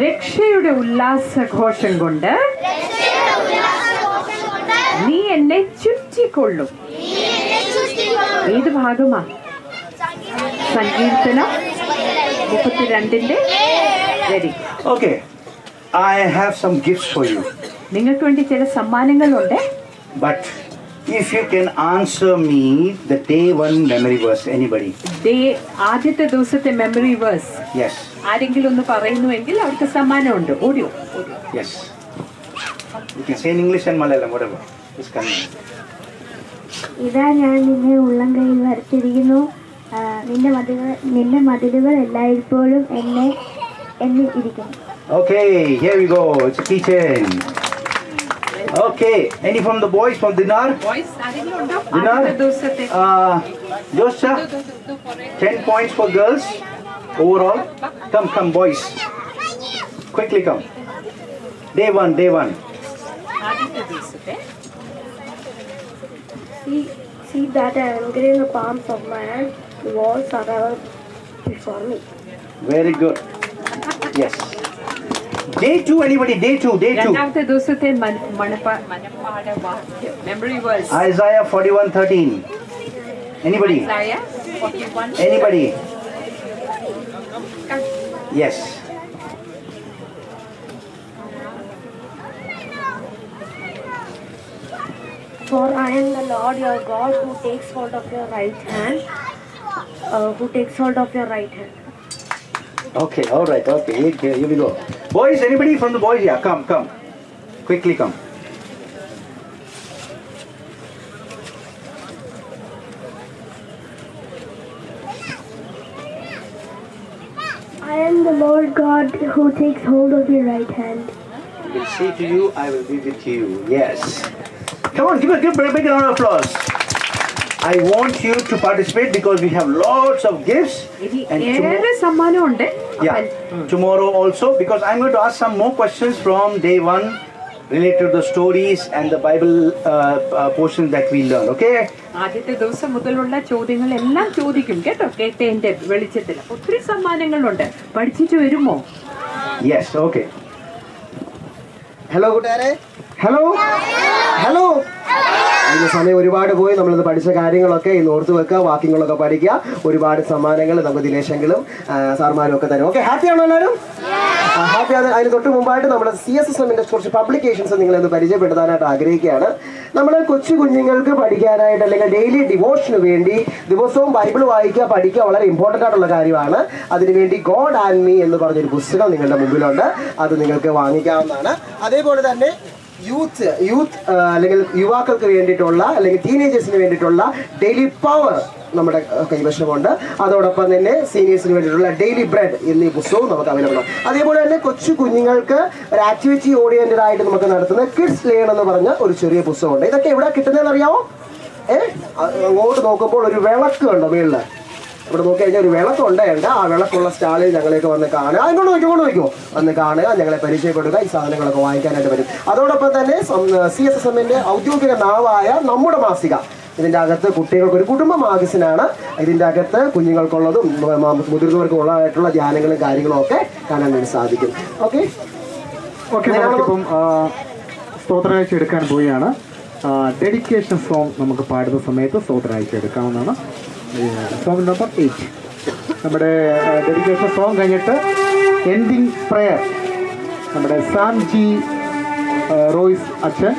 രക്ഷയുടെ ഉല്ലാസഘോഷം കൊണ്ട് നീ എന്നെ ചുറ്റിക്കൊള്ളും. ഏത് ഭാഗമാ? സങ്കീർത്തനം 32 ready. Okay, I have some gifts for you. നിങ്ങൾക്ക് വേണ്ടി ചില സമ്മാനങ്ങളുണ്ട്. But if you can answer me the day one memory verse, anybody? ആദ്യത്തെ ദിവസത്തെ മെമ്മറി വേഴ്സ് Yes. ആരെങ്കിലും ഒന്ന് പറയുന്നുവെങ്കിൽ അവർക്ക് സമ്മാനമുണ്ട്. ഓടിയോ? Yes. You can say in English and Malayalam, whatever. It's coming. ഇതാ ഞാൻ നിന്നെ ഉള്ളം കൈയിൽ വരച്ചിരിക്കുന്നു, നിന്റെ മതിലുകൾ എല്ലായ്പ്പോഴും എന്നെ ഇരിക്കുന്നു. Okay, here we go. It's a keychain. Okay, any from the boys, from Dinar? Boys, ആരെങ്കിലും ഉണ്ടോ? Dinar? ആദ്യത്തെ ദിവസത്തെ Josha, 10 points for girls overall. Come, boys. Quickly come. Day one. ആദ്യത്തെ ദിവസത്തെ See that I am anchoring the palms of my hand, the walls are ever before me. Very good. Yes. Day two, anybody? Day two. രണ്ടാമത്തെ ദിവസത്തെ മനപ്പാഠവാക്യം memory verse Isaiah 41:13. Anybody? Isaiah 41. Anybody? Yes. For I am the Lord your God who takes hold of your right hand. Okay, all right. Okay, here we go. Boys, anybody from the boys? Yeah, come. Quickly come. I am the Lord God who takes hold of your right hand. I will say to you, I will be with you. Yes. Come on, give a big round of applause. I want you to participate because we have lots of gifts. And ഏറെ സമ്മാനമുണ്ട്. Tomorrow also, because I'm going to ask some more questions from day one related to the stories and the Bible portion that we learn. Okay? ആദ്യത്തെ ദിവസം മുതലുള്ള ചോദ്യങ്ങളെല്ലാം ചോദിക്കും കേട്ടോ, കേട്ടതിന്റെ വെളിച്ചത്തിൽ. ഒത്തിരി സമ്മാനങ്ങളുണ്ട്. പഠിച്ചിട്ട് വരുമോ? Yes. Okay. ഹലോ കൂട്ടുകാരെ, ഹലോ. അതിന് സമയം ഒരുപാട് പോയി. നമ്മളിത് പഠിച്ച കാര്യങ്ങളൊക്കെ ഇന്ന് ഓർത്ത് വെക്കുക, വാക്യങ്ങളൊക്കെ പഠിക്കുക. ഒരുപാട് സമ്മാനങ്ങൾ നമുക്ക് ദിനേശെങ്കിലും സാർമാരും ഒക്കെ തരും. ഓക്കെ, ഹാപ്പിയാണോ എല്ലാവരും? ഹാപ്പിയാണ്. അതിന് തൊട്ട് മുമ്പായിട്ട് നമ്മുടെ CSSMന്റെ കുറച്ച് പബ്ലിക്കേഷൻസ് നിങ്ങളൊന്ന് പരിചയപ്പെടുത്താനായിട്ട് ആഗ്രഹിക്കുകയാണ്. നമ്മൾ കുഞ്ഞുങ്ങൾക്ക് പഠിക്കാനായിട്ട് അല്ലെങ്കിൽ ഡെയിലി ഡിവോഷന് വേണ്ടി ദിവസവും ബൈബിൾ വായിക്കുക, പഠിക്കുക വളരെ ഇമ്പോർട്ടൻ്റ് ആയിട്ടുള്ള കാര്യമാണ്. അതിനുവേണ്ടി ഗോഡ് ആൻഡ് മീ എന്ന് പറഞ്ഞൊരു പുസ്തകം നിങ്ങളുടെ മുമ്പിലുണ്ട്. അത് നിങ്ങൾക്ക് വാങ്ങിക്കാവുന്നതാണ്. അതേപോലെ തന്നെ യൂത്ത് അല്ലെങ്കിൽ യുവാക്കൾക്ക് വേണ്ടിയിട്ടുള്ള അല്ലെങ്കിൽ ടീനേജേഴ്സിന് വേണ്ടിയിട്ടുള്ള ഡെയിലി പവർ നമ്മുടെ കൈവശമുണ്ട്. അതോടൊപ്പം തന്നെ സീനിയേഴ്സിന് വേണ്ടിയിട്ടുള്ള ഡെയിലി ബ്രെഡ് എന്നീ പുസ്തകവും നമുക്ക് അവൈലബിൾ ആണ്. അതേപോലെ തന്നെ കുഞ്ഞുങ്ങൾക്ക് ഒരു ആക്ടിവിറ്റി ഓറിയന്റഡ് ആയിട്ട് നമുക്ക് നടത്തുന്ന കിഡ്സ് ലേൺ എന്ന് പറഞ്ഞ ഒരു ചെറിയ പുസ്തകമുണ്ട്. ഇതൊക്കെ എവിടെ കിട്ടുന്നതെന്ന് അറിയാമോ? അങ്ങോട്ട് നോക്കുമ്പോൾ ഒരു വിളക്ക് ഉണ്ടോ മേളിൽ? ഇവിടെ നോക്കി കഴിഞ്ഞാൽ ഒരു വിളക്കുണ്ട്. ആ വിളക്കുള്ള സ്റ്റാളിൽ ഞങ്ങളെയൊക്കെ വന്ന് കാണുക. അങ്ങോട്ട് നോക്കിക്കോ വന്ന് കാണുക, ഞങ്ങളെ പരിചയപ്പെടുക. ഈ സാധനങ്ങളൊക്കെ വാങ്ങിക്കാനായിട്ട് വരും. അതോടൊപ്പം തന്നെ CSSMന്റെ ഔദ്യോഗിക നാവായ നമ്മുടെ മാസിക, ഇതിൻ്റെ അകത്ത് കുട്ടികൾക്ക് ഒരു കുടുംബ മാഗസിനാണ്. ഇതിൻ്റെ അകത്ത് കുഞ്ഞുങ്ങൾക്കുള്ളതും മുതിർന്നവർക്കും ഉള്ളതായിട്ടുള്ള ധ്യാനങ്ങളും കാര്യങ്ങളും ഒക്കെ കാണാൻ വേണ്ടി സാധിക്കും. ഓക്കെ, നമുക്കിപ്പം സ്തോത്രകാഴ്ച എടുക്കാൻ പോവുകയാണ്. ഡെഡിക്കേഷൻ സോങ് നമുക്ക് പാടുന്ന സമയത്ത് സ്തോത്രകാഴ്ച എടുക്കാവുന്നതാണ്. Song number 8. നമ്മുടെ ഡെഡിക്കേഷൻ സോങ് കഴിഞ്ഞിട്ട് എൻഡിങ് പ്രയർ നമ്മുടെ സാംജി റോയ്സ് അച്ഛൻ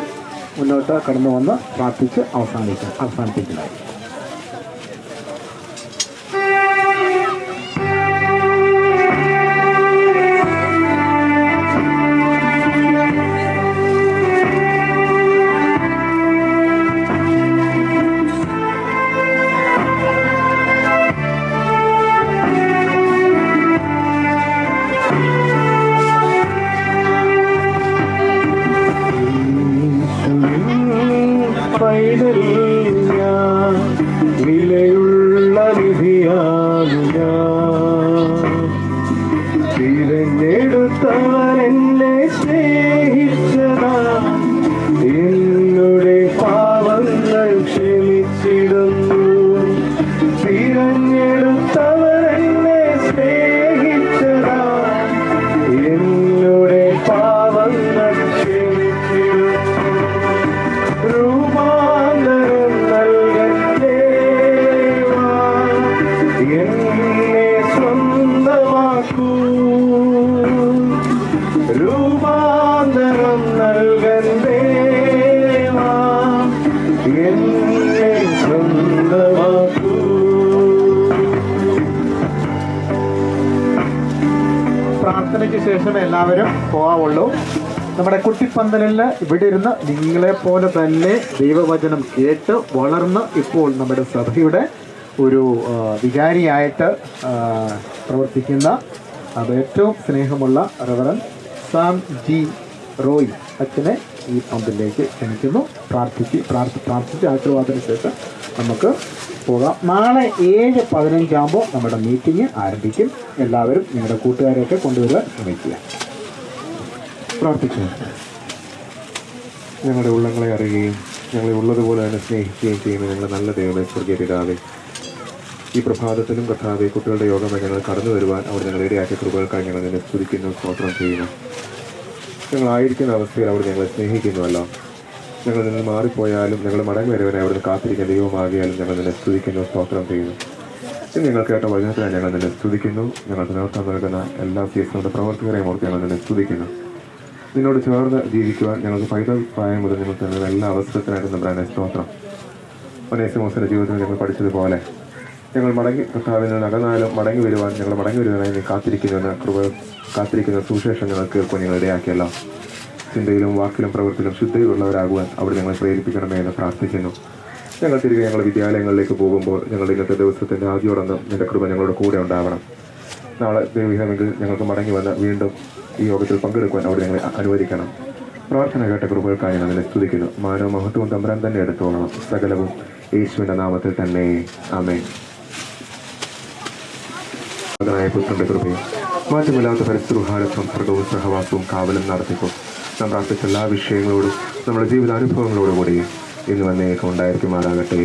മുന്നോട്ട് കടന്നു വന്ന് പ്രാർത്ഥിച്ച് അവസാനിപ്പിക്കുന്നതായി. പൈതൽ ഞാൻ നോക്കൂ, രൂപാന്തരം നൽകൻ ദേവാ, എന്നെ സ്വന്തമാക്കൂ. പ്രാർത്ഥനയ്ക്ക് ശേഷം എല്ലാവരും പോവാവുള്ളൂ. നമ്മുടെ കുട്ടിപ്പന്തലിൽ ഇവിടെ ഇരുന്ന് നിങ്ങളെ പോലെ തന്നെ ദൈവവചനം കേട്ട് വളർന്ന് ഇപ്പോൾ നമ്മുടെ സഭയുടെ ഒരു വികാരിയായിട്ട് പ്രവർത്തിക്കുന്ന ഏറ്റവും സ്നേഹമുള്ള റവറൻ സാം ജി റോയ് അച്ഛനെ ഈ പന്തലിലേക്ക് ക്ഷണിക്കുന്നു. പ്രാർത്ഥിച്ച് ആശീർവാദത്തിന് ശേഷം നമുക്ക് പോകാം. നാളെ 7:15 നമ്മുടെ മീറ്റിംഗ് ആരംഭിക്കും. എല്ലാവരും നിങ്ങളുടെ കൂട്ടുകാരെയൊക്കെ കൊണ്ടുവരാൻ ശ്രമിക്കുക. പ്രാർത്ഥിക്കുക. ഞങ്ങളുടെ ഉള്ളങ്ങളെ അറിയുകയും ഞങ്ങളെ ഉള്ളതുപോലെ തന്നെ സ്നേഹിക്കുകയും ചെയ്യുന്ന ഞങ്ങളുടെ നല്ല ദൈവമേ, സ്വർഗീയ പിതാവേ, ഈ പ്രഭാതത്തിലും കർത്താവേ കുട്ടികളുടെ യോഗമായി ഞങ്ങൾ കടന്നു വരുവാൻ അവർ ഞങ്ങളുടെ ഇടയാക്കിയ കൃപകൾക്കായി ഞങ്ങൾ നിന്നെ സ്തുതിക്കുന്നു, സ്തോത്രം ചെയ്യുന്നു. ഞങ്ങളായിരിക്കുന്ന അവസ്ഥയിൽ അവർ ഞങ്ങളെ സ്നേഹിക്കുന്നുവല്ലോ. ഞങ്ങൾ നിന്ന് മാറിപ്പോയാലും ഞങ്ങൾ മടങ്ങി വരുവാനായി അവിടുന്ന് കാത്തിരിക്കുന്ന ദൈവമാകിയാലും ഞങ്ങൾ നിന്നെ സ്തുതിക്കുന്നു, സ്തോത്രം ചെയ്യുന്നു. ഇന്ന് ഞങ്ങൾ കേട്ട വചനത്തിനായി ഞങ്ങൾ നിന്നെ സ്തുതിക്കുന്നു. ഞങ്ങൾക്ക് നേതൃത്വം നൽകുന്ന എല്ലാ സീസണുടെ പ്രവർത്തകരെയും ഓർത്ത് ഞങ്ങൾ നിന്നെ സ്തുതിക്കുന്നു. നിന്നോട് ചേർന്ന് ജീവിക്കുവാൻ ഞങ്ങൾക്ക് പൈതൽ പ്രായം മുതൽ ഞങ്ങൾ തരുന്ന എല്ലാ അവസരത്തിനായിട്ടും നമ്മുടെ സ്തോത്രം. ഒനേസിമോസിന്റെ ജീവിതത്തിൽ ഞങ്ങൾ പഠിച്ചതുപോലെ ഞങ്ങൾ കർത്താവിൽ നിന്ന് അകന്നാലും മടങ്ങി വരുവാനായി നീ കാത്തിരിക്കുന്ന സുവിശേഷം ഞങ്ങൾ കേൾക്കുവാൻ ഞങ്ങൾ ഇടയാക്കിയല്ലോ. ചിന്തയിലും വാക്കിലും പ്രവൃത്തിയിലും ശുദ്ധിയുള്ളവരാകുവാൻ അവിടെ ഞങ്ങളെ പ്രേരിപ്പിക്കണമേ എന്ന് പ്രാർത്ഥിക്കുന്നു. ഞങ്ങൾ തിരികെ ഞങ്ങളുടെ വിദ്യാലയങ്ങളിലേക്ക് പോകുമ്പോൾ ഞങ്ങളുടെ ഇന്നത്തെ ദിവസത്തിൻ്റെ ആദ്യോടൊന്നും നിന്റെ കൃപ ഞങ്ങളുടെ കൂടെ ഉണ്ടാവണം. നാളെ ദൈവഹിതമെങ്കിൽ ഞങ്ങൾക്ക് മടങ്ങി വന്ന് വീണ്ടും ഈ യോഗത്തിൽ പങ്കെടുക്കുവാൻ അവിടെ ഞങ്ങളെ അനുവദിക്കണം. പ്രാർത്ഥന കേട്ട കൃപകൾക്കായി ഞാൻ നിന്നെ സ്തുതിക്കുന്നു. മാനവ മഹത്വവും തമ്പുരാൻ തന്നെ എടുത്തോളണം. സകലവും യേശുവിന്റെ നാമത്തിൽ തന്നെ ആമേൻ. പുത്രന്റെ കൃപയും മാറ്റമില്ലാത്ത പരിസ്ഥിതിഹാര സംസർഗവും സഹവാസവും കാവലും നടത്തിക്കും. നാം പ്രാർത്ഥിച്ച എല്ലാ വിഷയങ്ങളോടും നമ്മുടെ ജീവിതാനുഭവങ്ങളോടുകൂടി ഇന്ന് വന്നേക്കും ഉണ്ടായിരിക്കുമാറാകട്ടെ.